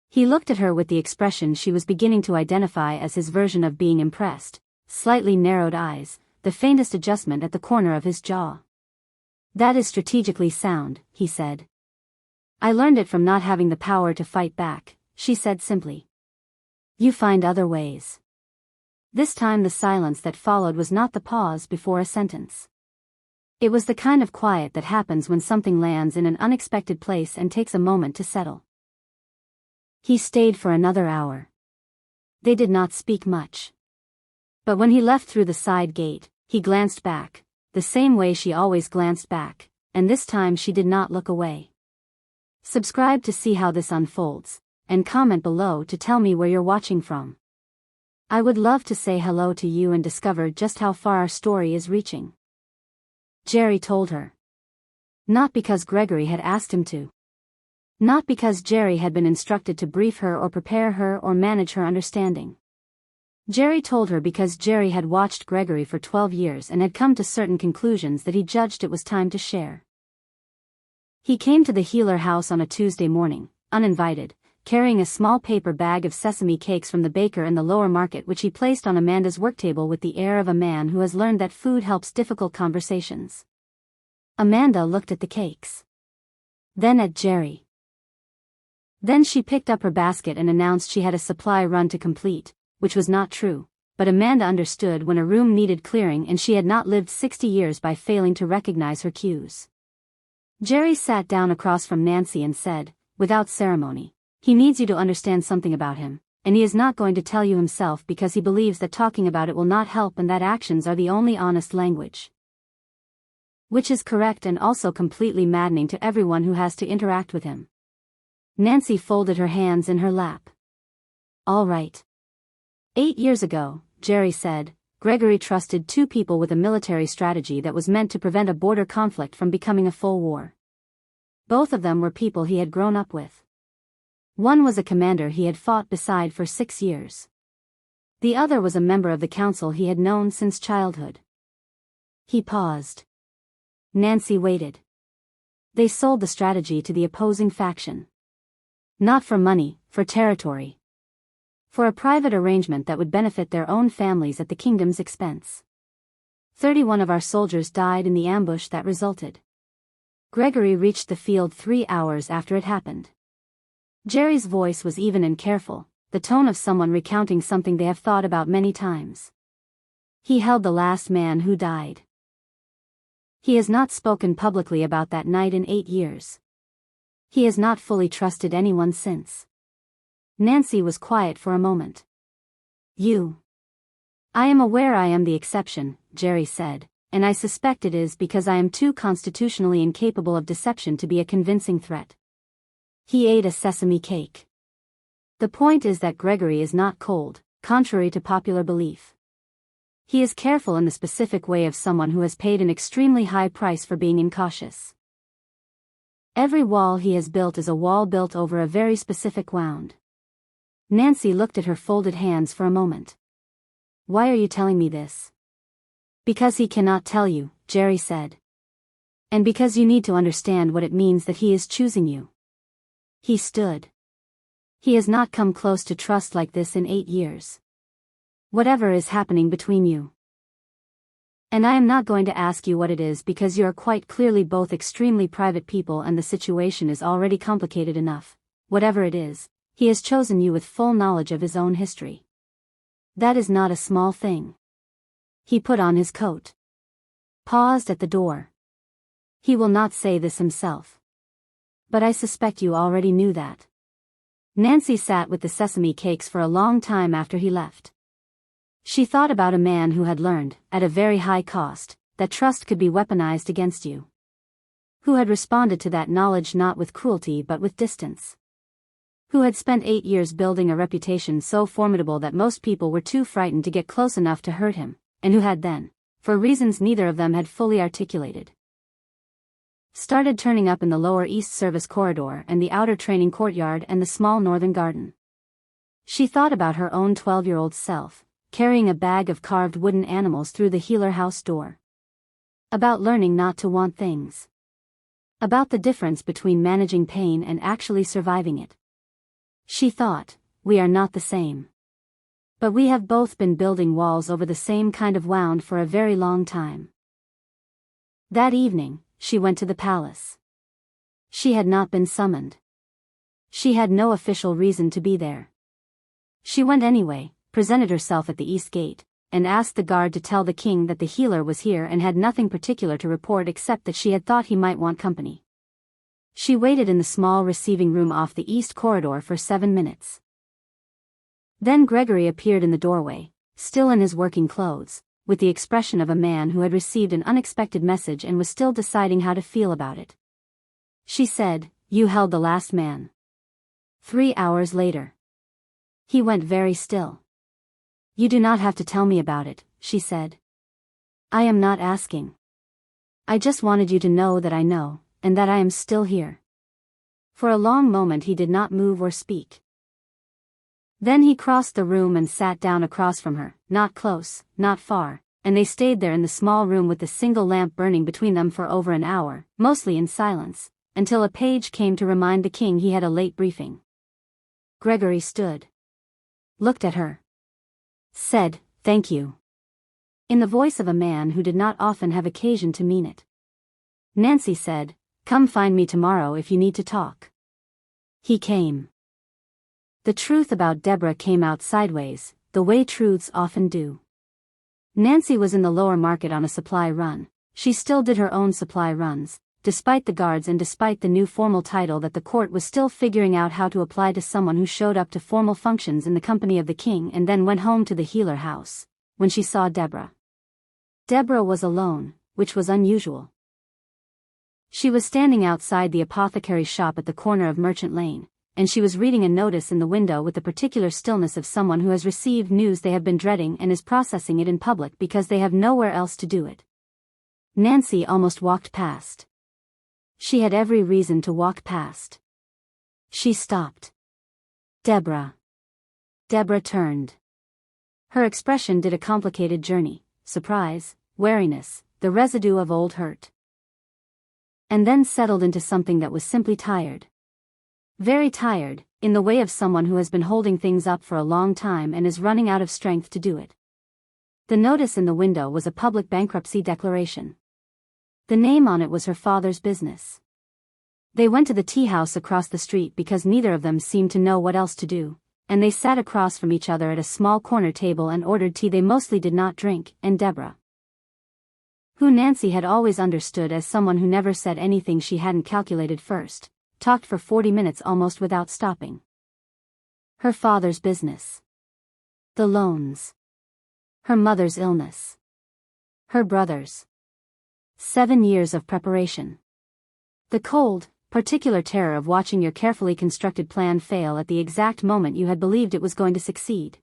He looked at her with the expression she was beginning to identify as his version of being impressed, slightly narrowed eyes, the faintest adjustment at the corner of his jaw. "That is strategically sound," he said. "I learned it from not having the power to fight back," she said simply. "You find other ways." This time the silence that followed was not the pause before a sentence. It was the kind of quiet that happens when something lands in an unexpected place and takes a moment to settle. He stayed for another hour. They did not speak much. But when he left through the side gate, he glanced back, the same way she always glanced back, and this time she did not look away. Subscribe to see how this unfolds, and comment below to tell me where you're watching from. I would love to say hello to you and discover just how far our story is reaching. Jerry told her. Not because Gregory had asked him to. Not because Jerry had been instructed to brief her or prepare her or manage her understanding. Jerry told her because Jerry had watched Gregory for 12 years and had come to certain conclusions that he judged it was time to share. He came to the healer house on a Tuesday morning, uninvited, carrying a small paper bag of sesame cakes from the baker in the lower market, which he placed on Amanda's worktable with the air of a man who has learned that food helps difficult conversations. Amanda looked at the cakes. Then at Jerry. Then she picked up her basket and announced she had a supply run to complete, which was not true, but Amanda understood when a room needed clearing and she had not lived 60 years by failing to recognize her cues. Jerry sat down across from Nancy and said, without ceremony, "He needs you to understand something about him, and he is not going to tell you himself because he believes that talking about it will not help and that actions are the only honest language." Which is correct and also completely maddening to everyone who has to interact with him. Nancy folded her hands in her lap. "All right." 8 years ago, Jerry said, Gregory trusted 2 people with a military strategy that was meant to prevent a border conflict from becoming a full war. Both of them were people he had grown up with. One was a commander he had fought beside for 6 years. The other was a member of the council he had known since childhood. He paused. Nancy waited. They sold the strategy to the opposing faction. Not for money, for territory. For a private arrangement that would benefit their own families at the kingdom's expense. 31 of our soldiers died in the ambush that resulted. Gregory reached the field 3 hours after it happened. Jerry's voice was even and careful, the tone of someone recounting something they have thought about many times. He held the last man who died. He has not spoken publicly about that night in 8 years. He has not fully trusted anyone since. Nancy was quiet for a moment. I am aware I am the exception, Jerry said, and I suspect it is because I am too constitutionally incapable of deception to be a convincing threat. He ate a sesame cake. The point is that Gregory is not cold, contrary to popular belief. He is careful in the specific way of someone who has paid an extremely high price for being incautious. Every wall he has built is a wall built over a very specific wound. Nancy looked at her folded hands for a moment. Why are you telling me this? Because he cannot tell you, Jerry said. And because you need to understand what it means that he is choosing you. He stood. He has not come close to trust like this in 8 years. Whatever is happening between you. And I am not going to ask you what it is because you are quite clearly both extremely private people and the situation is already complicated enough. Whatever it is, he has chosen you with full knowledge of his own history. That is not a small thing. He put on his coat. Paused at the door. He will not say this himself. But I suspect you already knew that. Nancy sat with the sesame cakes for a long time after he left. She thought about a man who had learned, at a very high cost, that trust could be weaponized against you. Who had responded to that knowledge not with cruelty but with distance. Who had spent 8 years building a reputation so formidable that most people were too frightened to get close enough to hurt him, and who had then, for reasons neither of them had fully articulated, started turning up in the lower East Service corridor and the outer training courtyard and the small northern garden. She thought about her own 12-year-old self, carrying a bag of carved wooden animals through the healer house door. About learning not to want things. About the difference between managing pain and actually surviving it. She thought, we are not the same. But we have both been building walls over the same kind of wound for a very long time. That evening, she went to the palace. She had not been summoned. She had no official reason to be there. She went anyway, presented herself at the east gate, and asked the guard to tell the king that the healer was here and had nothing particular to report except that she had thought he might want company. She waited in the small receiving room off the east corridor for 7 minutes. Then Gregory appeared in the doorway, still in his working clothes, with the expression of a man who had received an unexpected message and was still deciding how to feel about it. She said, "You held the last man." 3 hours later. He went very still. "You do not have to tell me about it," she said. "I am not asking. I just wanted you to know that I know, and that I am still here." For a long moment he did not move or speak. Then he crossed the room and sat down across from her, not close, not far, and they stayed there in the small room with the single lamp burning between them for over an hour, mostly in silence, until a page came to remind the king he had a late briefing. Gregory stood. Looked at her. Said, "Thank you." In the voice of a man who did not often have occasion to mean it. Nancy said, "Come find me tomorrow if you need to talk." He came. The truth about Deborah came out sideways, the way truths often do. Nancy was in the lower market on a supply run. She still did her own supply runs, despite the guards and despite the new formal title that the court was still figuring out how to apply to someone who showed up to formal functions in the company of the king and then went home to the healer house, when she saw Deborah. Deborah was alone, which was unusual. She was standing outside the apothecary shop at the corner of Merchant Lane, and she was reading a notice in the window with the particular stillness of someone who has received news they have been dreading and is processing it in public because they have nowhere else to do it. Nancy almost walked past. She had every reason to walk past. She stopped. Deborah. Deborah turned. Her expression did a complicated journey, surprise, wariness, the residue of old hurt. And then settled into something that was simply tired. Very tired, in the way of someone who has been holding things up for a long time and is running out of strength to do it. The notice in the window was a public bankruptcy declaration. The name on it was her father's business. They went to the tea house across the street because neither of them seemed to know what else to do, and they sat across from each other at a small corner table and ordered tea they mostly did not drink, and Deborah, who Nancy had always understood as someone who never said anything she hadn't calculated first, talked for 40 minutes almost without stopping. Her father's business. The loans. Her mother's illness. Her brother's. 7 years of preparation. The cold, particular terror of watching your carefully constructed plan fail at the exact moment you had believed it was going to succeed.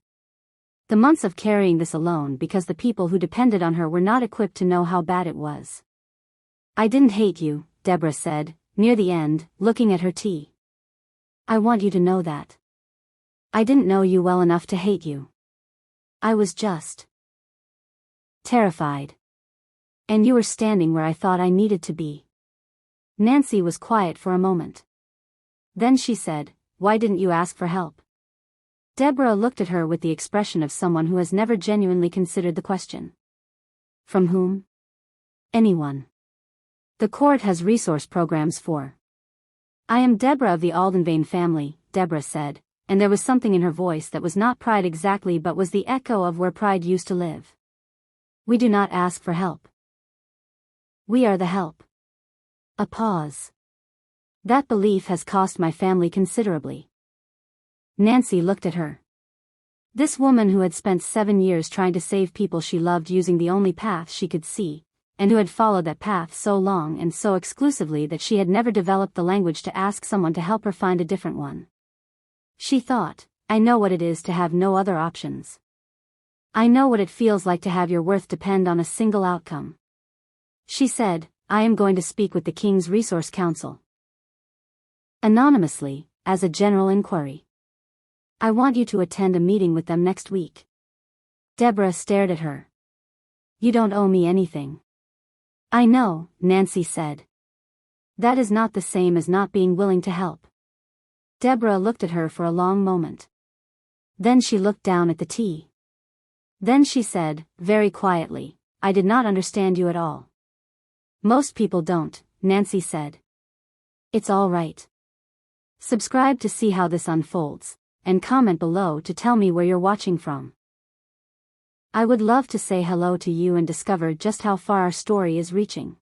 The months of carrying this alone because the people who depended on her were not equipped to know how bad it was. "I didn't hate you," Deborah said, near the end, looking at her tea. "I want you to know that. I didn't know you well enough to hate you. I was just terrified. And you were standing where I thought I needed to be." Nancy was quiet for a moment. Then she said, "Why didn't you ask for help?" Deborah looked at her with the expression of someone who has never genuinely considered the question. From whom? Anyone. The court has resource programs for. I am Deborah of the Aldenvane family, Deborah said, and there was something in her voice that was not pride exactly but was the echo of where pride used to live. We do not ask for help. We are the help. A pause. That belief has cost my family considerably. Nancy looked at her. This woman who had spent 7 years trying to save people she loved using the only path she could see, and who had followed that path so long and so exclusively that she had never developed the language to ask someone to help her find a different one. She thought, I know what it is to have no other options. I know what it feels like to have your worth depend on a single outcome. She said, I am going to speak with the King's Resource Council. Anonymously, as a general inquiry. I want you to attend a meeting with them next week. Deborah stared at her. You don't owe me anything. I know, Nancy said. That is not the same as not being willing to help. Deborah looked at her for a long moment. Then she looked down at the tea. Then she said, very quietly, I did not understand you at all. Most people don't, Nancy said. It's all right. Subscribe to see how this unfolds, and comment below to tell me where you're watching from. I would love to say hello to you and discover just how far our story is reaching.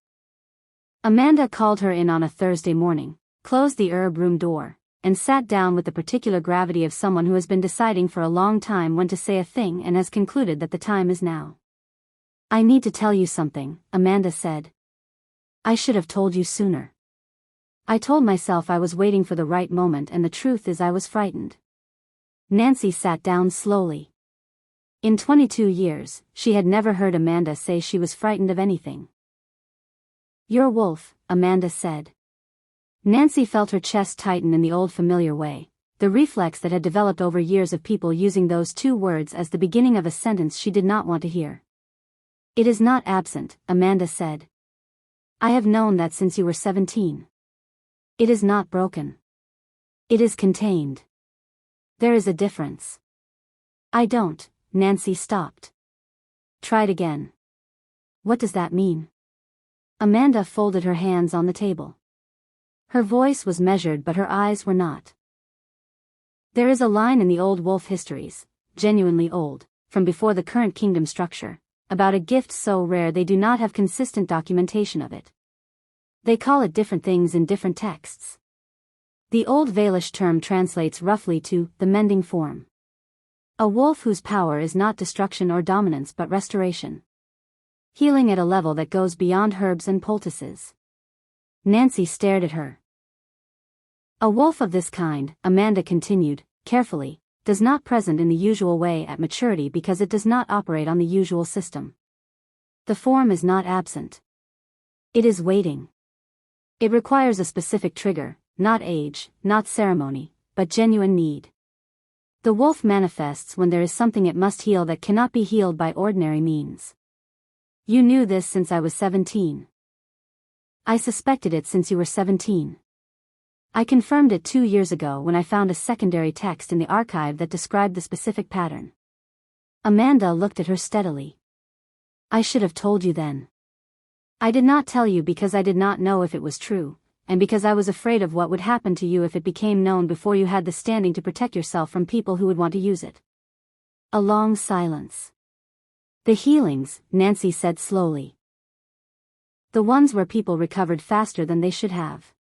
Amanda called her in on a Thursday morning, closed the herb room door, and sat down with the particular gravity of someone who has been deciding for a long time when to say a thing and has concluded that the time is now. I need to tell you something, Amanda said. I should have told you sooner. I told myself I was waiting for the right moment, and the truth is I was frightened. Nancy sat down slowly. In 22 years, she had never heard Amanda say she was frightened of anything. You're a wolf, Amanda said. Nancy felt her chest tighten in the old familiar way, the reflex that had developed over years of people using those two words as the beginning of a sentence she did not want to hear. It is not absent, Amanda said. I have known that since you were 17. It is not broken. It is contained. There is a difference. I don't. Nancy stopped. Tried again. What does that mean? Amanda folded her hands on the table. Her voice was measured but her eyes were not. There is a line in the old wolf histories, genuinely old, from before the current kingdom structure, about a gift so rare they do not have consistent documentation of it. They call it different things in different texts. The Old Vaelish term translates roughly to the mending form. A wolf whose power is not destruction or dominance but restoration. Healing at a level that goes beyond herbs and poultices. Nancy stared at her. A wolf of this kind, Amanda continued, carefully, does not present in the usual way at maturity because it does not operate on the usual system. The form is not absent. It is waiting. It requires a specific trigger, not age, not ceremony, but genuine need. The wolf manifests when there is something it must heal that cannot be healed by ordinary means. You knew this since I was 17. I suspected it since you were 17. I confirmed it 2 years ago when I found a secondary text in the archive that described the specific pattern. Amanda looked at her steadily. I should have told you then. I did not tell you because I did not know if it was true, and because I was afraid of what would happen to you if it became known before you had the standing to protect yourself from people who would want to use it. A long silence. The healings, Nancy said slowly. The ones where people recovered faster than they should have.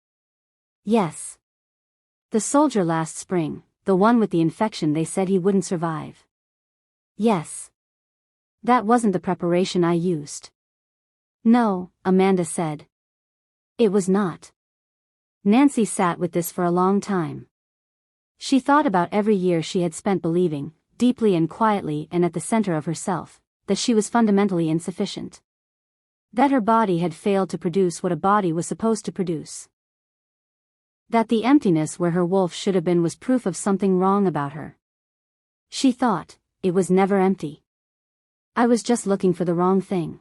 Yes. The soldier last spring, the one with the infection they said he wouldn't survive. Yes. That wasn't the preparation I used. No, Amanda said. It was not. Nancy sat with this for a long time. She thought about every year she had spent believing, deeply and quietly and at the center of herself, that she was fundamentally insufficient. That her body had failed to produce what a body was supposed to produce. That the emptiness where her wolf should have been was proof of something wrong about her. She thought, it was never empty. I was just looking for the wrong thing.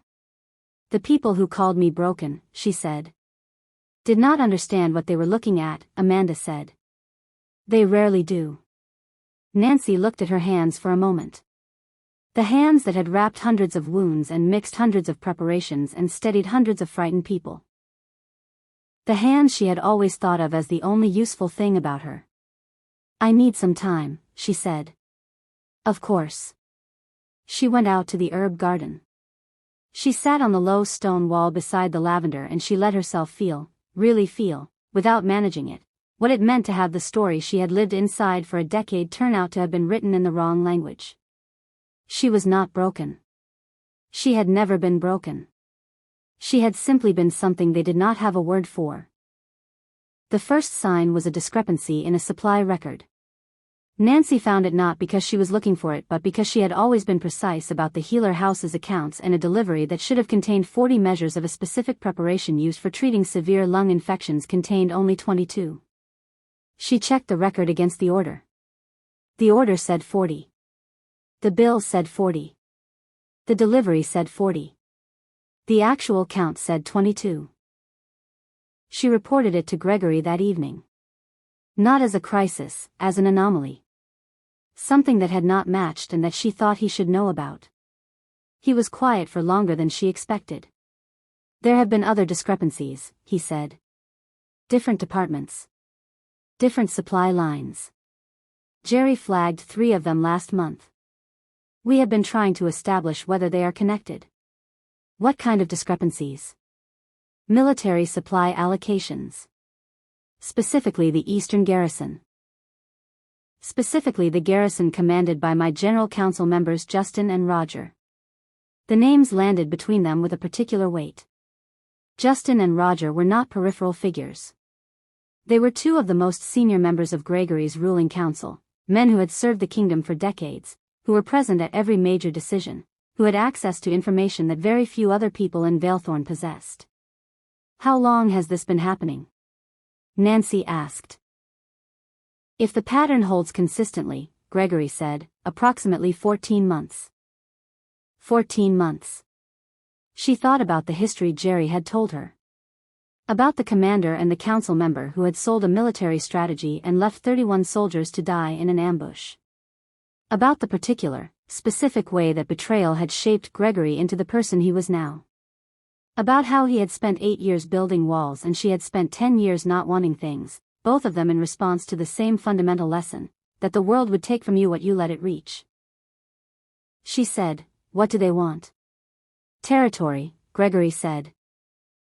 The people who called me broken, she said, did not understand what they were looking at, Amanda said. They rarely do. Nancy looked at her hands for a moment. The hands that had wrapped hundreds of wounds and mixed hundreds of preparations and steadied hundreds of frightened people. The hands she had always thought of as the only useful thing about her. "I need some time," she said. "Of course." She went out to the herb garden. She sat on the low stone wall beside the lavender and she let herself feel, really feel, without managing it, what it meant to have the story she had lived inside for a decade turn out to have been written in the wrong language. She was not broken. She had never been broken. She had simply been something they did not have a word for. The first sign was a discrepancy in a supply record. Nancy found it not because she was looking for it but because she had always been precise about the healer house's accounts, and a delivery that should have contained 40 measures of a specific preparation used for treating severe lung infections contained only 22. She checked the record against the order. The order said 40. The bill said 40. The delivery said 40. The actual count said 22. She reported it to Gregory that evening. Not as a crisis, as an anomaly. Something that had not matched and that she thought he should know about. He was quiet for longer than she expected. "There have been other discrepancies," he said. "Different departments. Different supply lines. Jerry flagged 3 of them last month. We have been trying to establish whether they are connected." "What kind of discrepancies?" "Military supply allocations. Specifically the Eastern Garrison. Specifically the garrison commanded by my General Council members Justin and Roger." The names landed between them with a particular weight. Justin and Roger were not peripheral figures. They were 2 of the most senior members of Gregory's ruling council, men who had served the kingdom for decades, who were present at every major decision, who had access to information that very few other people in Vaelthorn possessed. "How long has this been happening?" Nancy asked. "If the pattern holds consistently," Gregory said, "approximately 14 months. 14 months. She thought about the history Jerry had told her. About the commander and the council member who had sold a military strategy and left 31 soldiers to die in an ambush. About the particular, specific way that betrayal had shaped Gregory into the person he was now. About how he had spent 8 years building walls and she had spent 10 years not wanting things, both of them in response to the same fundamental lesson, that the world would take from you what you let it reach. She said, "What do they want?" "Territory," Gregory said.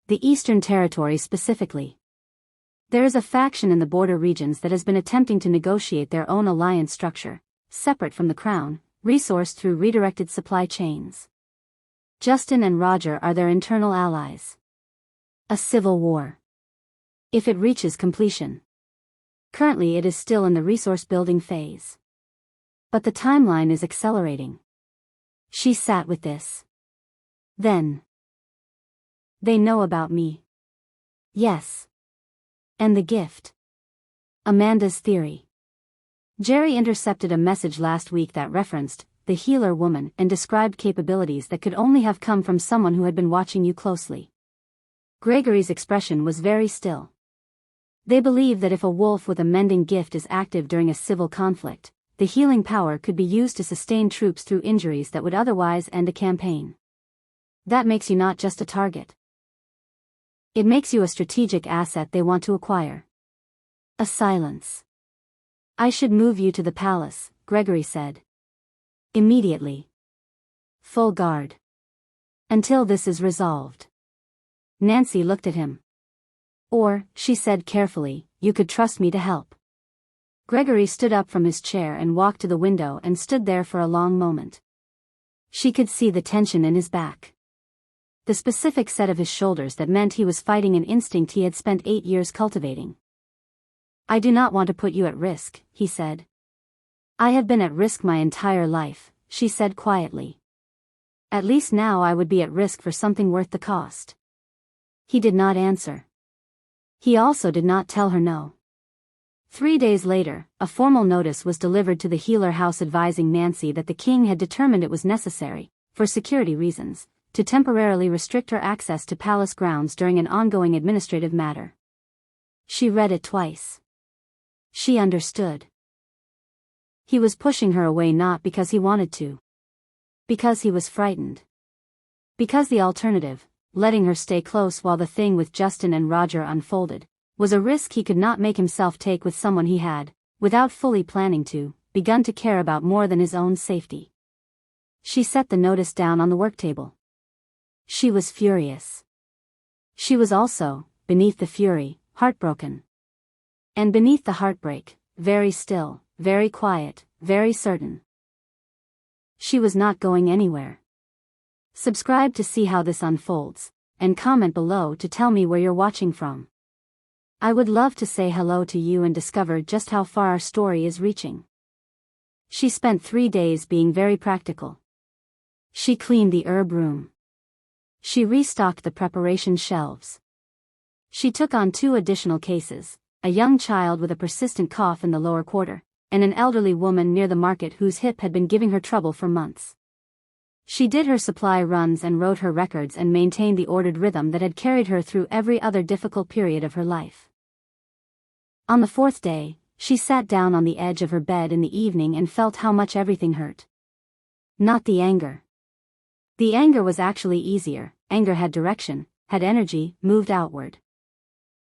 "The Eastern Territory specifically. There is a faction in the border regions that has been attempting to negotiate their own alliance structure, separate from the crown, resourced through redirected supply chains. Justin and Roger are their internal allies. A civil war. If it reaches completion. Currently it is still in the resource-building phase. But the timeline is accelerating." She sat with this. Then. "They know about me." "Yes. And the gift." Amanda's theory. Jerry intercepted a message last week that referenced the healer woman and described capabilities that could only have come from someone who had been watching you closely. Gregory's expression was very still. "They believe that if a wolf with a mending gift is active during a civil conflict, the healing power could be used to sustain troops through injuries that would otherwise end a campaign. That makes you not just a target. It makes you a strategic asset they want to acquire." A silence. "I should move you to the palace," Gregory said. "Immediately. Full guard. Until this is resolved." Nancy looked at him. "Or," she said carefully, "you could trust me to help." Gregory stood up from his chair and walked to the window and stood there for a long moment. She could see the tension in his back. The specific set of his shoulders that meant he was fighting an instinct he had spent 8 years cultivating. "I do not want to put you at risk," he said. "I have been at risk my entire life," she said quietly. "At least now I would be at risk for something worth the cost." He did not answer. He also did not tell her no. 3 days later, a formal notice was delivered to the healer house advising Nancy that the king had determined it was necessary, for security reasons, to temporarily restrict her access to palace grounds during an ongoing administrative matter. She read it twice. She understood. He was pushing her away not because he wanted to. Because he was frightened. Because the alternative, letting her stay close while the thing with Justin and Roger unfolded, was a risk he could not make himself take with someone he had, without fully planning to, begun to care about more than his own safety. She set the notice down on the work table. She was furious. She was also, beneath the fury, heartbroken. And beneath the heartbreak, very still, very quiet, very certain. She was not going anywhere. Subscribe to see how this unfolds, and comment below to tell me where you're watching from. I would love to say hello to you and discover just how far our story is reaching. She spent 3 days being very practical. She cleaned the herb room. She restocked the preparation shelves. She took on 2 additional cases, a young child with a persistent cough in the lower quarter, and an elderly woman near the market whose hip had been giving her trouble for months. She did her supply runs and wrote her records and maintained the ordered rhythm that had carried her through every other difficult period of her life. On the 4th day, she sat down on the edge of her bed in the evening and felt how much everything hurt. Not the anger. The anger was actually easier. Anger had direction, had energy, moved outward.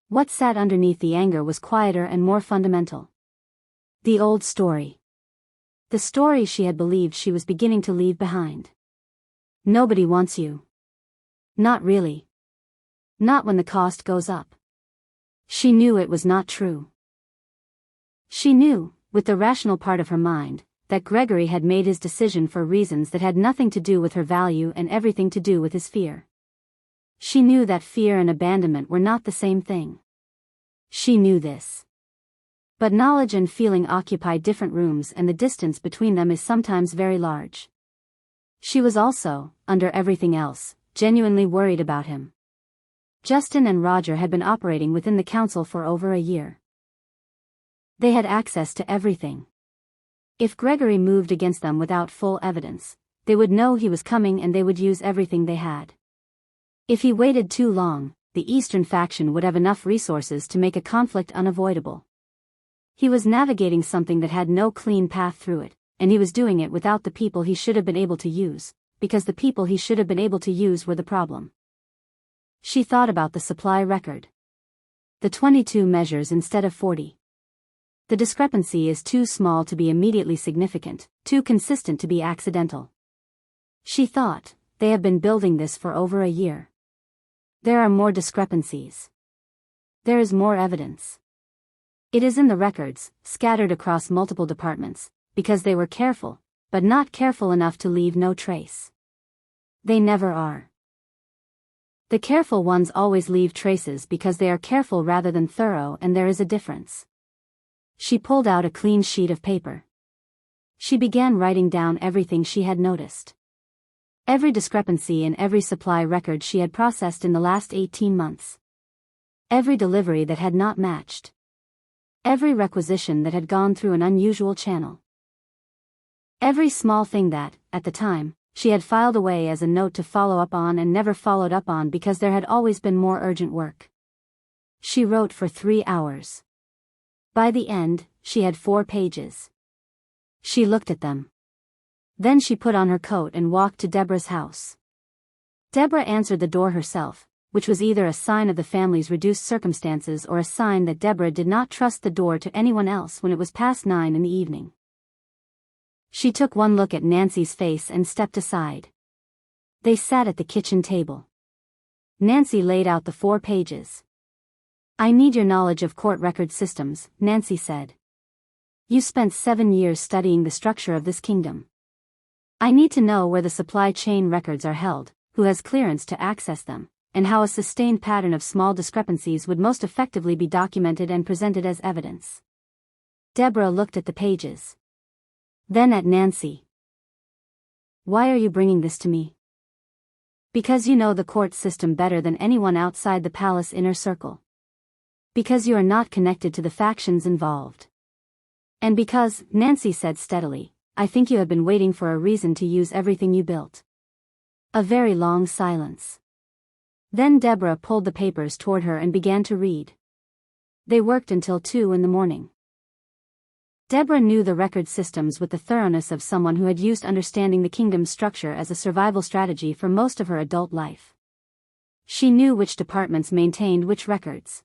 What sat underneath the anger was quieter and more fundamental. The old story. The story she had believed she was beginning to leave behind. Nobody wants you. Not really. Not when the cost goes up. She knew it was not true. She knew, with the rational part of her mind, that Gregory had made his decision for reasons that had nothing to do with her value and everything to do with his fear. She knew that fear and abandonment were not the same thing. She knew this. But knowledge and feeling occupy different rooms and the distance between them is sometimes very large. She was also, under everything else, genuinely worried about him. Justin and Roger had been operating within the council for over a year. They had access to everything. If Gregory moved against them without full evidence, they would know he was coming and they would use everything they had. If he waited too long, the Eastern faction would have enough resources to make a conflict unavoidable. He was navigating something that had no clean path through it, and he was doing it without the people he should have been able to use, because the people he should have been able to use were the problem. She thought about the supply record. The 22 measures instead of 40. The discrepancy is too small to be immediately significant, too consistent to be accidental. She thought, they have been building this for over a year. There are more discrepancies. There is more evidence. It is in the records, scattered across multiple departments, because they were careful, but not careful enough to leave no trace. They never are. The careful ones always leave traces because they are careful rather than thorough, and there is a difference. She pulled out a clean sheet of paper. She began writing down everything she had noticed. Every discrepancy in every supply record she had processed in the last 18 months. Every delivery that had not matched. Every requisition that had gone through an unusual channel. Every small thing that, at the time, she had filed away as a note to follow up on and never followed up on because there had always been more urgent work. She wrote for 3 hours. By the end, she had 4 pages. She looked at them. Then she put on her coat and walked to Deborah's house. Deborah answered the door herself, which was either a sign of the family's reduced circumstances or a sign that Deborah did not trust the door to anyone else when it was past 9 in the evening. She took one look at Nancy's face and stepped aside. They sat at the kitchen table. Nancy laid out the 4 pages. "I need your knowledge of court record systems," Nancy said. "You spent 7 years studying the structure of this kingdom. I need to know where the supply chain records are held, who has clearance to access them, and how a sustained pattern of small discrepancies would most effectively be documented and presented as evidence." Deborah looked at the pages. Then at Nancy. "Why are you bringing this to me?" "Because you know the court system better than anyone outside the palace inner circle. Because you are not connected to the factions involved. And because," Nancy said steadily, "I think you have been waiting for a reason to use everything you built." A very long silence. Then Deborah pulled the papers toward her and began to read. They worked until 2 in the morning. Deborah knew the record systems with the thoroughness of someone who had used understanding the kingdom's structure as a survival strategy for most of her adult life. She knew which departments maintained which records.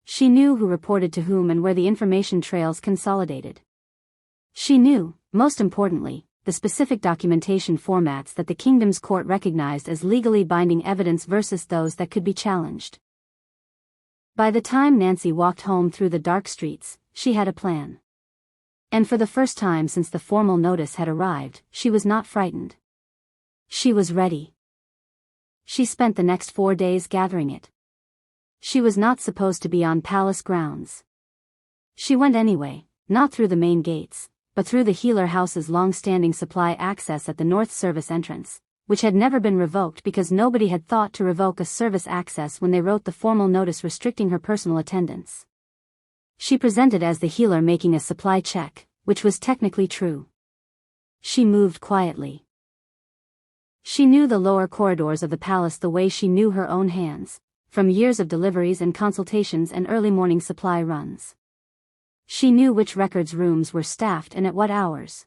She knew who reported to whom and where the information trails consolidated. She knew, most importantly, the specific documentation formats that the kingdom's court recognized as legally binding evidence versus those that could be challenged. By the time Nancy walked home through the dark streets, she had a plan. And for the first time since the formal notice had arrived, she was not frightened. She was ready. She spent the next 4 days gathering it. She was not supposed to be on palace grounds. She went anyway, not through the main gates, but through the Healer House's long-standing supply access at the North Service entrance, which had never been revoked because nobody had thought to revoke a service access when they wrote the formal notice restricting her personal attendance. She presented as the healer making a supply check, which was technically true. She moved quietly. She knew the lower corridors of the palace the way she knew her own hands, from years of deliveries and consultations and early morning supply runs. She knew which records rooms were staffed and at what hours.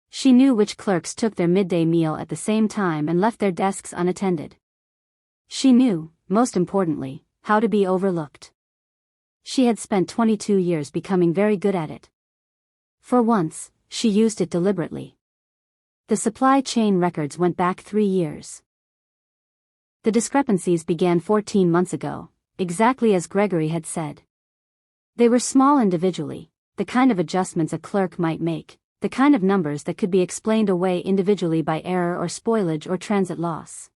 She knew which clerks took their midday meal at the same time and left their desks unattended. She knew, most importantly, how to be overlooked. She had spent 22 years becoming very good at it. For once, she used it deliberately. The supply chain records went back 3 years. The discrepancies began 14 months ago, exactly as Gregory had said. They were small individually, the kind of adjustments a clerk might make, the kind of numbers that could be explained away individually by error or spoilage or transit loss.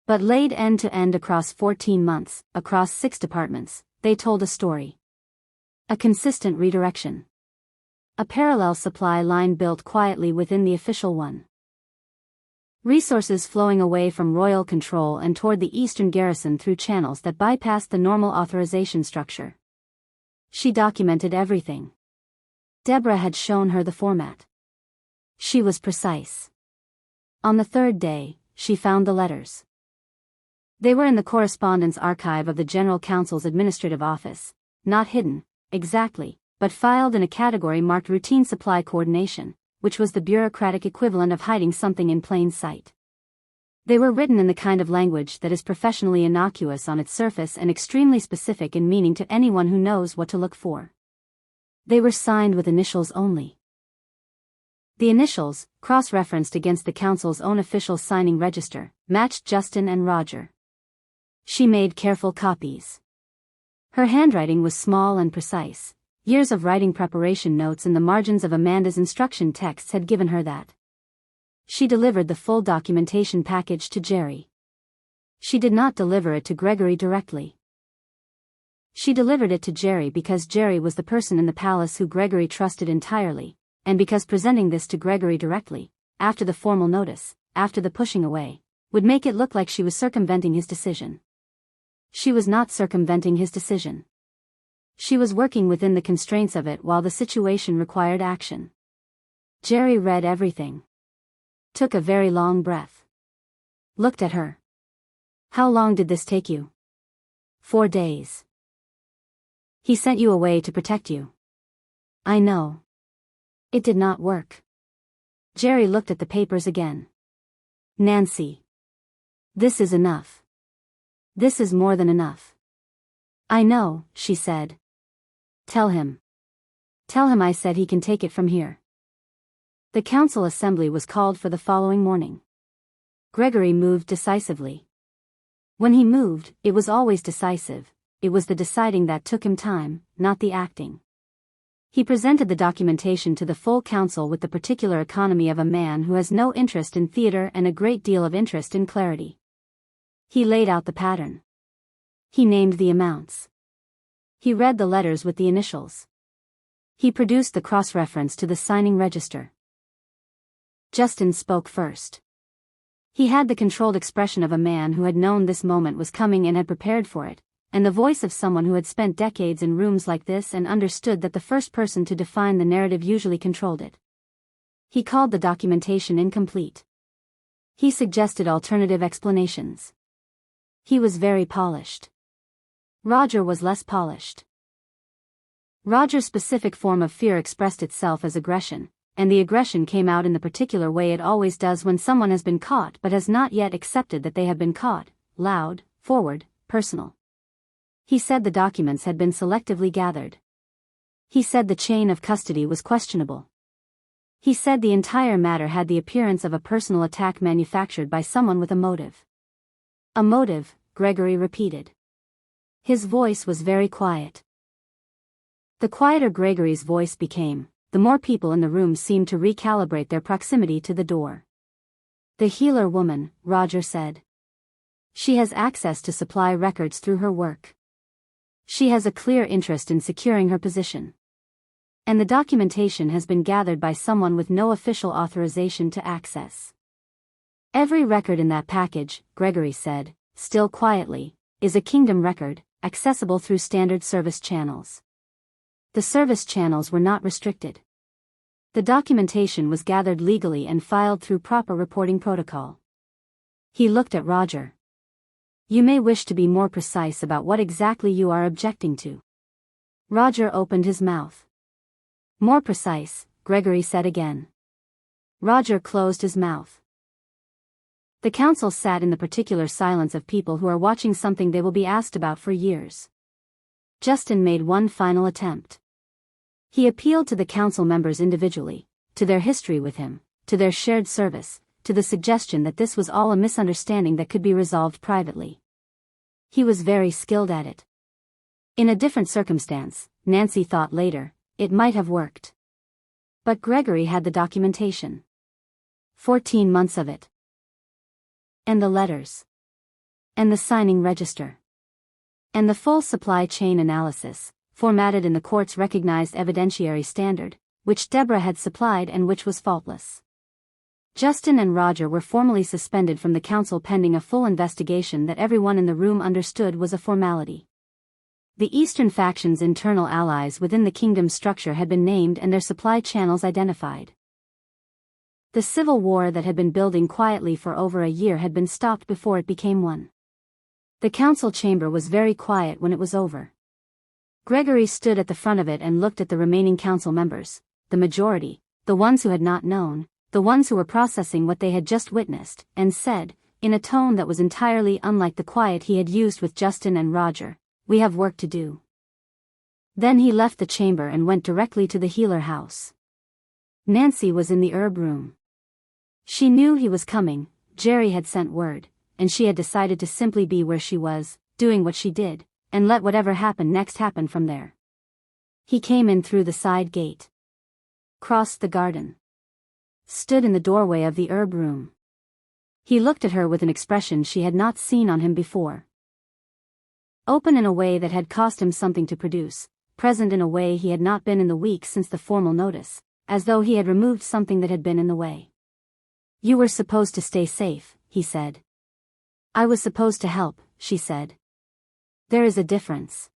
But laid end to end across 14 months, across 6 departments, they told a story. A consistent redirection. A parallel supply line built quietly within the official one. Resources flowing away from royal control and toward the eastern garrison through channels that bypassed the normal authorization structure. She documented everything. Deborah had shown her the format. She was precise. On the 3rd day, she found the letters. They were in the correspondence archive of the General Counsel's administrative office, not hidden, exactly, but filed in a category marked Routine Supply Coordination, which was the bureaucratic equivalent of hiding something in plain sight. They were written in the kind of language that is professionally innocuous on its surface and extremely specific in meaning to anyone who knows what to look for. They were signed with initials only. The initials, cross-referenced against the Council's own official signing register, matched Justin and Roger. She made careful copies. Her handwriting was small and precise. Years of writing preparation notes in the margins of Amanda's instruction texts had given her that. She delivered the full documentation package to Jerry. She did not deliver it to Gregory directly. She delivered it to Jerry because Jerry was the person in the palace who Gregory trusted entirely, and because presenting this to Gregory directly, after the formal notice, after the pushing away, would make it look like she was circumventing his decision. She was not circumventing his decision. She was working within the constraints of it while the situation required action. Jerry read everything. Took a very long breath. Looked at her. How long did this take you? 4 days. He sent you away to protect you. I know. It did not work. Jerry looked at the papers again. Nancy. This is enough. This is more than enough. I know, she said. Tell him. Tell him I said he can take it from here. The council assembly was called for the following morning. Gregory moved decisively. When he moved, it was always decisive. It was the deciding that took him time, not the acting. He presented the documentation to the full council with the particular economy of a man who has no interest in theater and a great deal of interest in clarity. He laid out the pattern. He named the amounts. He read the letters with the initials. He produced the cross-reference to the signing register. Justin spoke first. He had the controlled expression of a man who had known this moment was coming and had prepared for it, and the voice of someone who had spent decades in rooms like this and understood that the first person to define the narrative usually controlled it. He called the documentation incomplete. He suggested alternative explanations. He was very polished. Roger was less polished. Roger's specific form of fear expressed itself as aggression, and the aggression came out in the particular way it always does when someone has been caught but has not yet accepted that they have been caught: loud, forward, personal. He said the documents had been selectively gathered. He said the chain of custody was questionable. He said the entire matter had the appearance of a personal attack manufactured by someone with a motive. A motive, Gregory repeated. His voice was very quiet. The quieter Gregory's voice became, the more people in the room seemed to recalibrate their proximity to the door. The healer woman, Roger said. She has access to supply records through her work. She has a clear interest in securing her position. And the documentation has been gathered by someone with no official authorization to access. Every record in that package, Gregory said, still quietly, is a kingdom record, accessible through standard service channels. The service channels were not restricted. The documentation was gathered legally and filed through proper reporting protocol. He looked at Roger. You may wish to be more precise about what exactly you are objecting to. Roger opened his mouth. More precise, Gregory said again. Roger closed his mouth. The council sat in the particular silence of people who are watching something they will be asked about for years. Justin made one final attempt. He appealed to the council members individually, to their history with him, to their shared service, to the suggestion that this was all a misunderstanding that could be resolved privately. He was very skilled at it. In a different circumstance, Nancy thought later, it might have worked. But Gregory had the documentation. 14 months of it. And the letters. And the signing register. And the full supply chain analysis, formatted in the court's recognized evidentiary standard, which Deborah had supplied and which was faultless. Justin and Roger were formally suspended from the council pending a full investigation that everyone in the room understood was a formality. The Eastern faction's internal allies within the kingdom's structure had been named and their supply channels identified. The civil war that had been building quietly for over a year had been stopped before it became one. The council chamber was very quiet when it was over. Gregory stood at the front of it and looked at the remaining council members, the majority, the ones who had not known, the ones who were processing what they had just witnessed, and said, in a tone that was entirely unlike the quiet he had used with Justin and Roger, "We have work to do." Then he left the chamber and went directly to the healer house. Nancy was in the herb room. She knew he was coming, Jerry had sent word, and she had decided to simply be where she was, doing what she did, and let whatever happened next happen from there. He came in through the side gate. Crossed the garden. Stood in the doorway of the herb room. He looked at her with an expression she had not seen on him before. Open in a way that had cost him something to produce, present in a way he had not been in the week since the formal notice, as though he had removed something that had been in the way. "You were supposed to stay safe," he said. "I was supposed to help," she said. "There is a difference."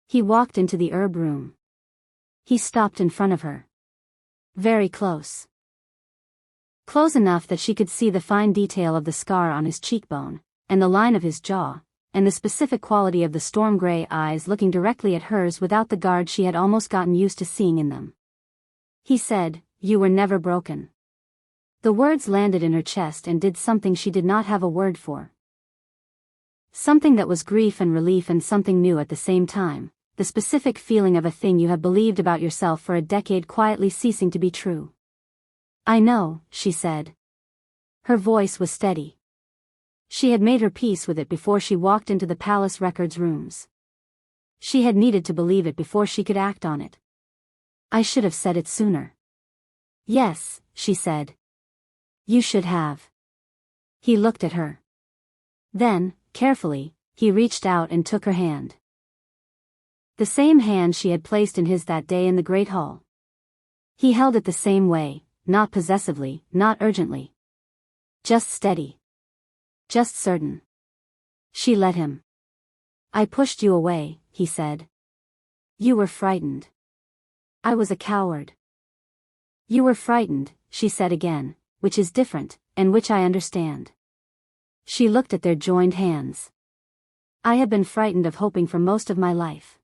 He walked into the herb room. He stopped in front of her. Very close. Close enough that she could see the fine detail of the scar on his cheekbone, and the line of his jaw, and the specific quality of the storm gray eyes looking directly at hers without the guard she had almost gotten used to seeing in them. He said, "You were never broken." The words landed in her chest and did something she did not have a word for. Something that was grief and relief and something new at the same time, the specific feeling of a thing you have believed about yourself for a decade quietly ceasing to be true. "I know," she said. Her voice was steady. She had made her peace with it before she walked into the palace records rooms. She had needed to believe it before she could act on it. "I should have said it sooner." "Yes," she said. "You should have." He looked at her. Then, carefully, he reached out and took her hand. The same hand she had placed in his that day in the Great Hall. He held it the same way, not possessively, not urgently. Just steady. Just certain. She let him. "I pushed you away," he said. "You were frightened." "I was a coward." "You were frightened," she said again, "which is different, and which I understand." She looked at their joined hands. "I have been frightened of hoping for most of my life.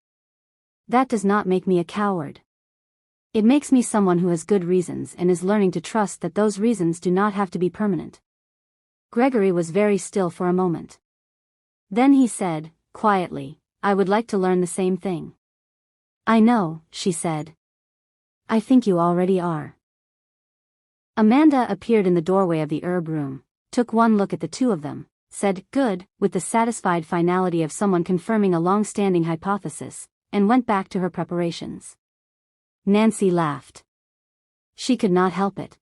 That does not make me a coward. It makes me someone who has good reasons and is learning to trust that those reasons do not have to be permanent. Gregory was very still for a moment. Then he said, quietly, I would like to learn the same thing. I know, she said. I think you already are. Amanda appeared in the doorway of the herb room, took one look at the two of them, said, good, with the satisfied finality of someone confirming a long-standing hypothesis, and went back to her preparations. Nancy laughed. She could not help it.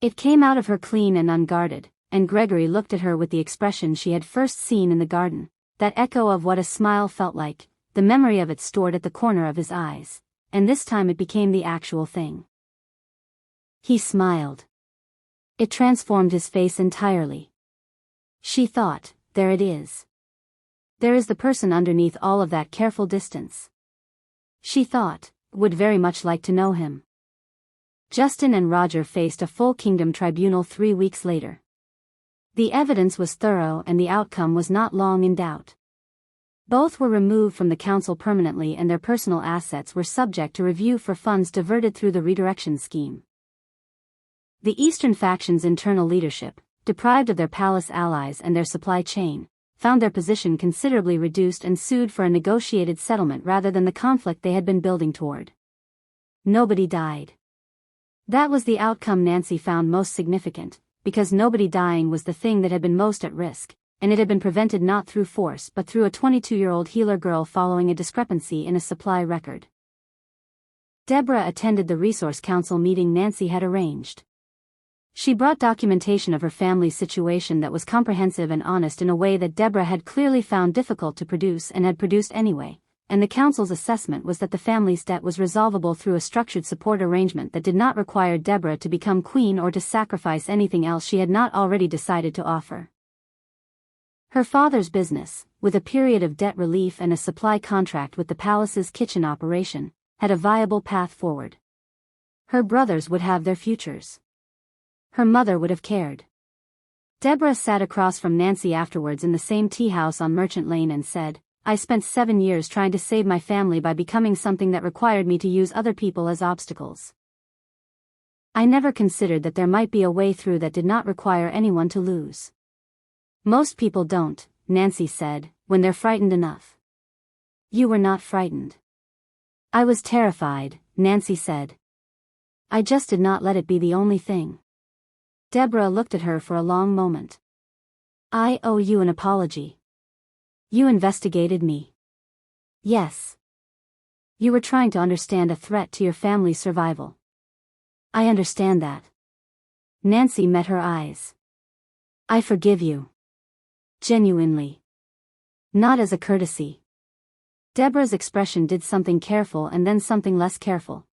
It came out of her clean and unguarded, and Gregory looked at her with the expression she had first seen in the garden, that echo of what a smile felt like, the memory of it stored at the corner of his eyes, and this time it became the actual thing. He smiled. It transformed his face entirely. She thought, there it is. There is the person underneath all of that careful distance. She thought, would very much like to know him. Justin and Roger faced a full kingdom tribunal 3 weeks later. The evidence was thorough and the outcome was not long in doubt. Both were removed from the council permanently and their personal assets were subject to review for funds diverted through the redirection scheme. The Eastern faction's internal leadership, deprived of their palace allies and their supply chain, found their position considerably reduced and sued for a negotiated settlement rather than the conflict they had been building toward. Nobody died. That was the outcome Nancy found most significant, because nobody dying was the thing that had been most at risk, and it had been prevented not through force but through a 22-year-old healer girl following a discrepancy in a supply record. Deborah attended the Resource Council meeting Nancy had arranged. She brought documentation of her family's situation that was comprehensive and honest in a way that Deborah had clearly found difficult to produce and had produced anyway, and the council's assessment was that the family's debt was resolvable through a structured support arrangement that did not require Deborah to become queen or to sacrifice anything else she had not already decided to offer. Her father's business, with a period of debt relief and a supply contract with the palace's kitchen operation, had a viable path forward. Her brothers would have their futures. Her mother would have cared. Deborah sat across from Nancy afterwards in the same tea house on Merchant Lane and said, I spent 7 years trying to save my family by becoming something that required me to use other people as obstacles. I never considered that there might be a way through that did not require anyone to lose. Most people don't, Nancy said, when they're frightened enough. You were not frightened. I was terrified, Nancy said. I just did not let it be the only thing. Deborah looked at her for a long moment. I owe you an apology. You investigated me. Yes. You were trying to understand a threat to your family's survival. I understand that. Nancy met her eyes. I forgive you. Genuinely. Not as a courtesy. Deborah's expression did something careful and then something less careful.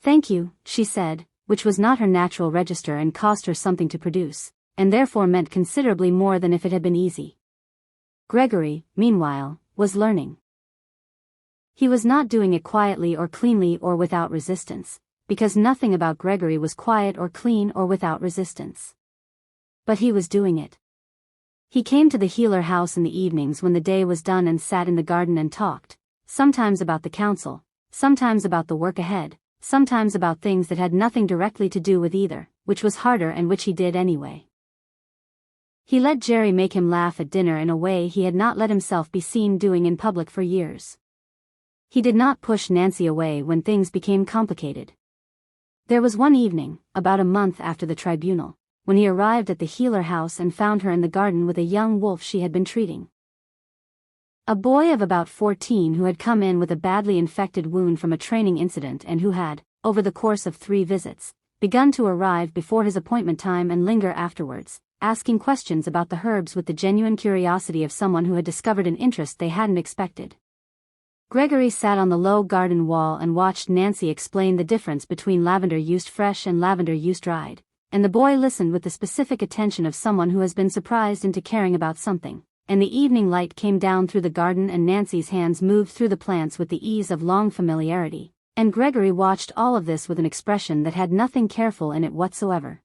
Thank you, she said, which was not her natural register and cost her something to produce, and therefore meant considerably more than if it had been easy. Gregory, meanwhile, was learning. He was not doing it quietly or cleanly or without resistance, because nothing about Gregory was quiet or clean or without resistance. But he was doing it. He came to the healer house in the evenings when the day was done and sat in the garden and talked, sometimes about the council, sometimes about the work ahead, sometimes about things that had nothing directly to do with either, which was harder and which he did anyway. He let Jerry make him laugh at dinner in a way he had not let himself be seen doing in public for years. He did not push Nancy away when things became complicated. There was one evening, about a month after the tribunal, when he arrived at the healer house and found her in the garden with a young wolf she had been treating. A boy of about 14 who had come in with a badly infected wound from a training incident and who had, over the course of 3 visits, begun to arrive before his appointment time and linger afterwards, asking questions about the herbs with the genuine curiosity of someone who had discovered an interest they hadn't expected. Gregory sat on the low garden wall and watched Nancy explain the difference between lavender used fresh and lavender used dried, and the boy listened with the specific attention of someone who has been surprised into caring about something. And the evening light came down through the garden and Nancy's hands moved through the plants with the ease of long familiarity, and Gregory watched all of this with an expression that had nothing careful in it whatsoever.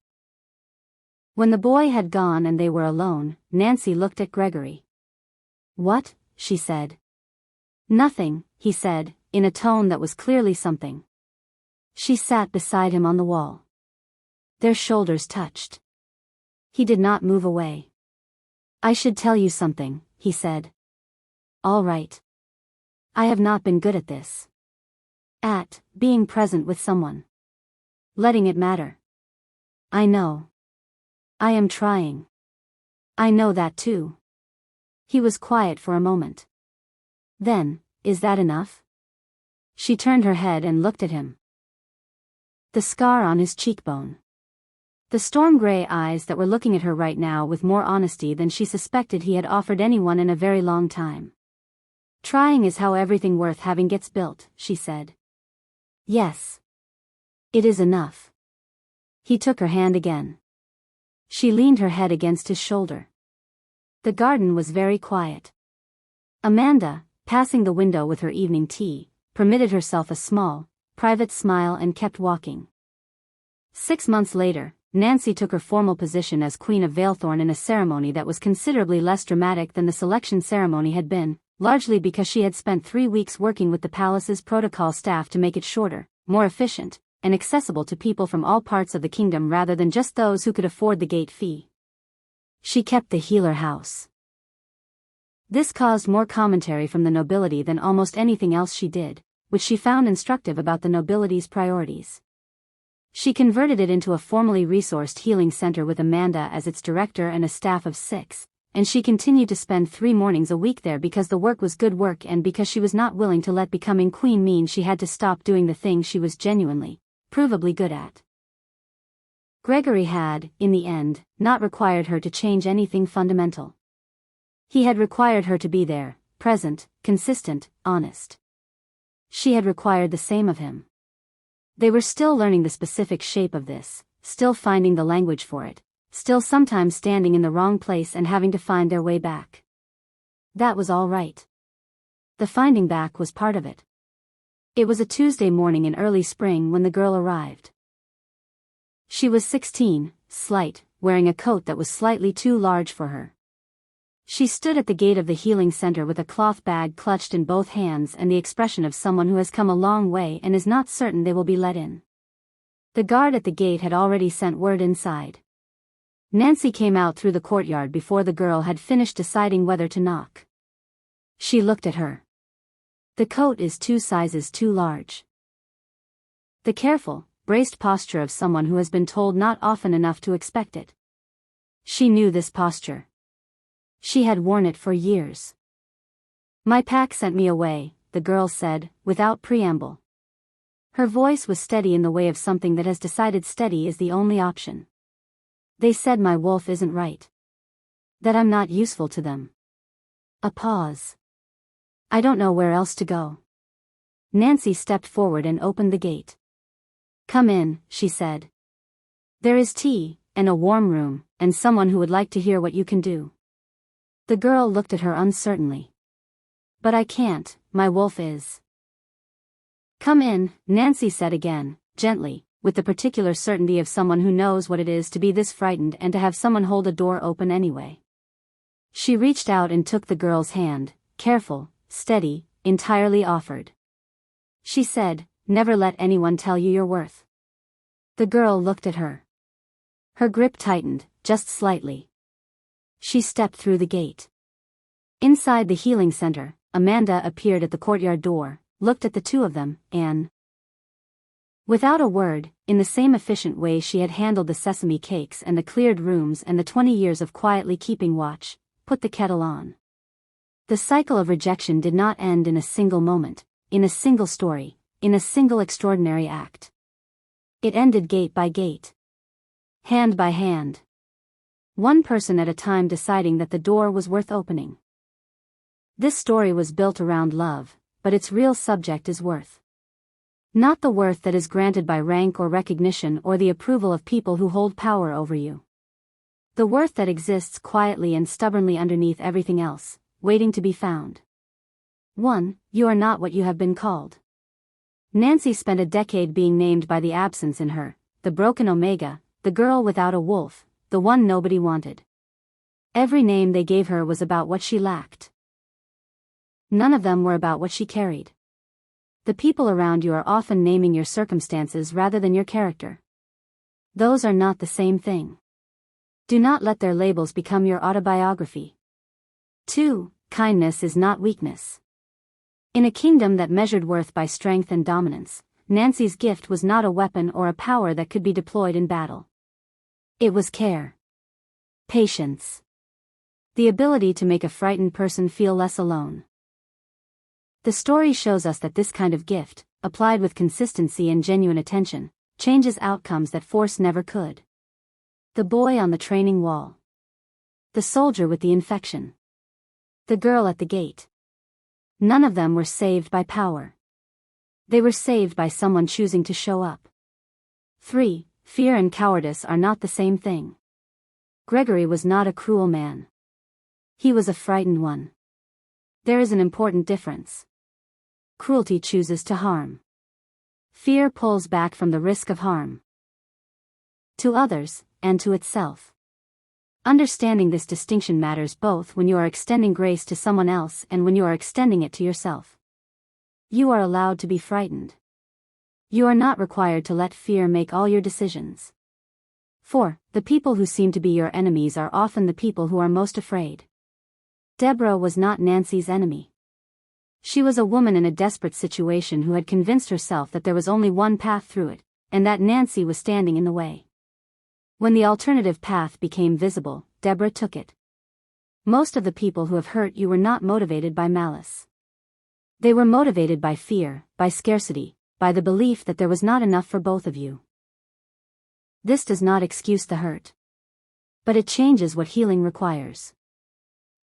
When the boy had gone and they were alone, Nancy looked at Gregory. What? She said. Nothing, he said, in a tone that was clearly something. She sat beside him on the wall. Their shoulders touched. He did not move away. "I should tell you something," he said. "All right. I have not been good at this. At being present with someone. Letting it matter. I know. I am trying. I know that too." He was quiet for a moment. Then, "Is that enough?" She turned her head and looked at him. The scar on his cheekbone. The storm-gray eyes that were looking at her right now with more honesty than she suspected he had offered anyone in a very long time. "Trying is how everything worth having gets built," she said. "Yes. It is enough." He took her hand again. She leaned her head against his shoulder. The garden was very quiet. Amanda, passing the window with her evening tea, permitted herself a small, private smile and kept walking. 6 months later, Nancy took her formal position as Queen of Vaelthorn in a ceremony that was considerably less dramatic than the selection ceremony had been, largely because she had spent 3 weeks working with the palace's protocol staff to make it shorter, more efficient, and accessible to people from all parts of the kingdom rather than just those who could afford the gate fee. She kept the healer house. This caused more commentary from the nobility than almost anything else she did, which she found instructive about the nobility's priorities. She converted it into a formally resourced healing center with Amanda as its director and a staff of 6, and she continued to spend 3 mornings a week there because the work was good work and because she was not willing to let becoming queen mean she had to stop doing the thing she was genuinely, provably good at. Gregory had, in the end, not required her to change anything fundamental. He had required her to be there, present, consistent, honest. She had required the same of him. They were still learning the specific shape of this, still finding the language for it, still sometimes standing in the wrong place and having to find their way back. That was all right. The finding back was part of it. It was a Tuesday morning in early spring when the girl arrived. She was 16, slight, wearing a coat that was slightly too large for her. She stood at the gate of the healing center with a cloth bag clutched in both hands and the expression of someone who has come a long way and is not certain they will be let in. The guard at the gate had already sent word inside. Nancy came out through the courtyard before the girl had finished deciding whether to knock. She looked at her. "The coat is 2 sizes too large." The careful, braced posture of someone who has been told not often enough to expect it. She knew this posture. She had worn it for years. "My pack sent me away," the girl said, without preamble. Her voice was steady in the way of something that has decided steady is the only option. "They said my wolf isn't right. That I'm not useful to them." A pause. "I don't know where else to go." Nancy stepped forward and opened the gate. "Come in," she said. "There is tea, and a warm room, and someone who would like to hear what you can do." The girl looked at her uncertainly. "But I can't, my wolf is." "Come in," Nancy said again, gently, with the particular certainty of someone who knows what it is to be this frightened and to have someone hold a door open anyway. She reached out and took the girl's hand, careful, steady, entirely offered. She said, "Never let anyone tell you your worth." The girl looked at her. Her grip tightened, just slightly. She stepped through the gate. Inside the healing center, Amanda appeared at the courtyard door, looked at the two of them, and, without a word, in the same efficient way she had handled the sesame cakes and the cleared rooms and the 20 years of quietly keeping watch, put the kettle on. The cycle of rejection did not end in a single moment, in a single story, in a single extraordinary act. It ended gate by gate. Hand by hand. One person at a time deciding that the door was worth opening. This story was built around love, but its real subject is worth. Not the worth that is granted by rank or recognition or the approval of people who hold power over you. The worth that exists quietly and stubbornly underneath everything else, waiting to be found. 1. You are not what you have been called. Nancy spent a decade being named by the absence in her, the broken Omega, the girl without a wolf, the one nobody wanted. Every name they gave her was about what she lacked. None of them were about what she carried. The people around you are often naming your circumstances rather than your character. Those are not the same thing. Do not let their labels become your autobiography. 2. Kindness is not weakness. In a kingdom that measured worth by strength and dominance, Nancy's gift was not a weapon or a power that could be deployed in battle. It was care. Patience. The ability to make a frightened person feel less alone. The story shows us that this kind of gift, applied with consistency and genuine attention, changes outcomes that force never could. The boy on the training wall. The soldier with the infection. The girl at the gate. None of them were saved by power. They were saved by someone choosing to show up. 3. Fear and cowardice are not the same thing. Gregory was not a cruel man. He was a frightened one. There is an important difference. Cruelty chooses to harm. Fear pulls back from the risk of harm. To others, and to itself. Understanding this distinction matters both when you are extending grace to someone else and when you are extending it to yourself. You are allowed to be frightened. You are not required to let fear make all your decisions. 4. The people who seem to be your enemies are often the people who are most afraid. Deborah was not Nancy's enemy. She was a woman in a desperate situation who had convinced herself that there was only one path through it, and that Nancy was standing in the way. When the alternative path became visible, Deborah took it. Most of the people who have hurt you were not motivated by malice. They were motivated by fear, by scarcity, by the belief that there was not enough for both of you. This does not excuse the hurt. But it changes what healing requires.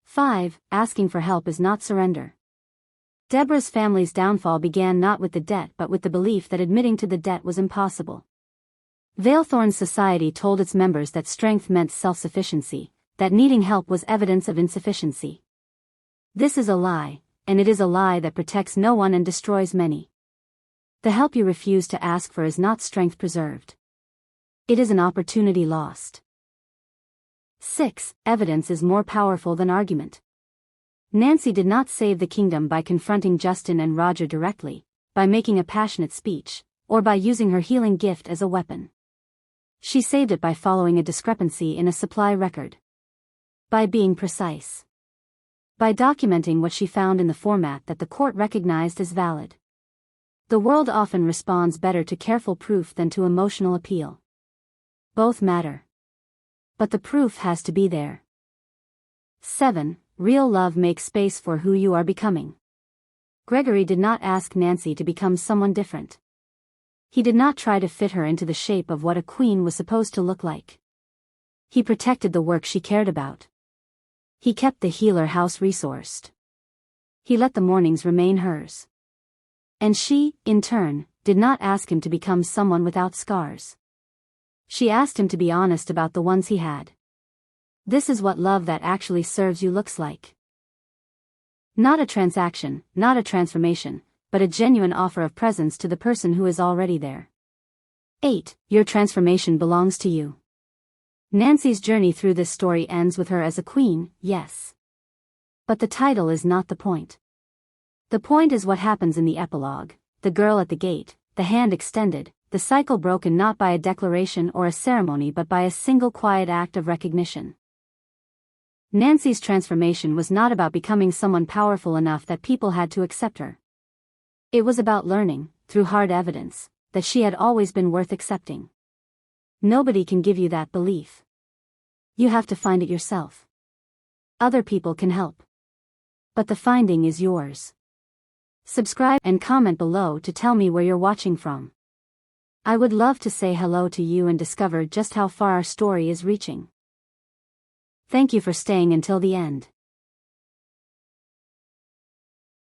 5. Asking for help is not surrender. Deborah's family's downfall began not with the debt but with the belief that admitting to the debt was impossible. Vaelthorn's society told its members that strength meant self-sufficiency, that needing help was evidence of insufficiency. This is a lie, and it is a lie that protects no one and destroys many. The help you refuse to ask for is not strength preserved. It is an opportunity lost. 6. Evidence is more powerful than argument. Nancy did not save the kingdom by confronting Justin and Roger directly, by making a passionate speech, or by using her healing gift as a weapon. She saved it by following a discrepancy in a supply record. By being precise. By documenting what she found in the format that the court recognized as valid. The world often responds better to careful proof than to emotional appeal. Both matter. But the proof has to be there. 7. Real love makes space for who you are becoming. Gregory did not ask Nancy to become someone different. He did not try to fit her into the shape of what a queen was supposed to look like. He protected the work she cared about. He kept the healer house resourced. He let the mornings remain hers. And she, in turn, did not ask him to become someone without scars. She asked him to be honest about the ones he had. This is what love that actually serves you looks like. Not a transaction, not a transformation, but a genuine offer of presence to the person who is already there. 8. Your transformation belongs to you. Nancy's journey through this story ends with her as a queen, yes. But the title is not the point. The point is what happens in the epilogue: the girl at the gate, the hand extended, the cycle broken not by a declaration or a ceremony but by a single quiet act of recognition. Nancy's transformation was not about becoming someone powerful enough that people had to accept her. It was about learning, through hard evidence, that she had always been worth accepting. Nobody can give you that belief. You have to find it yourself. Other people can help. But the finding is yours. Subscribe and comment below to tell me where you're watching from. I would love to say hello to you and discover just how far our story is reaching. Thank you for staying until the end.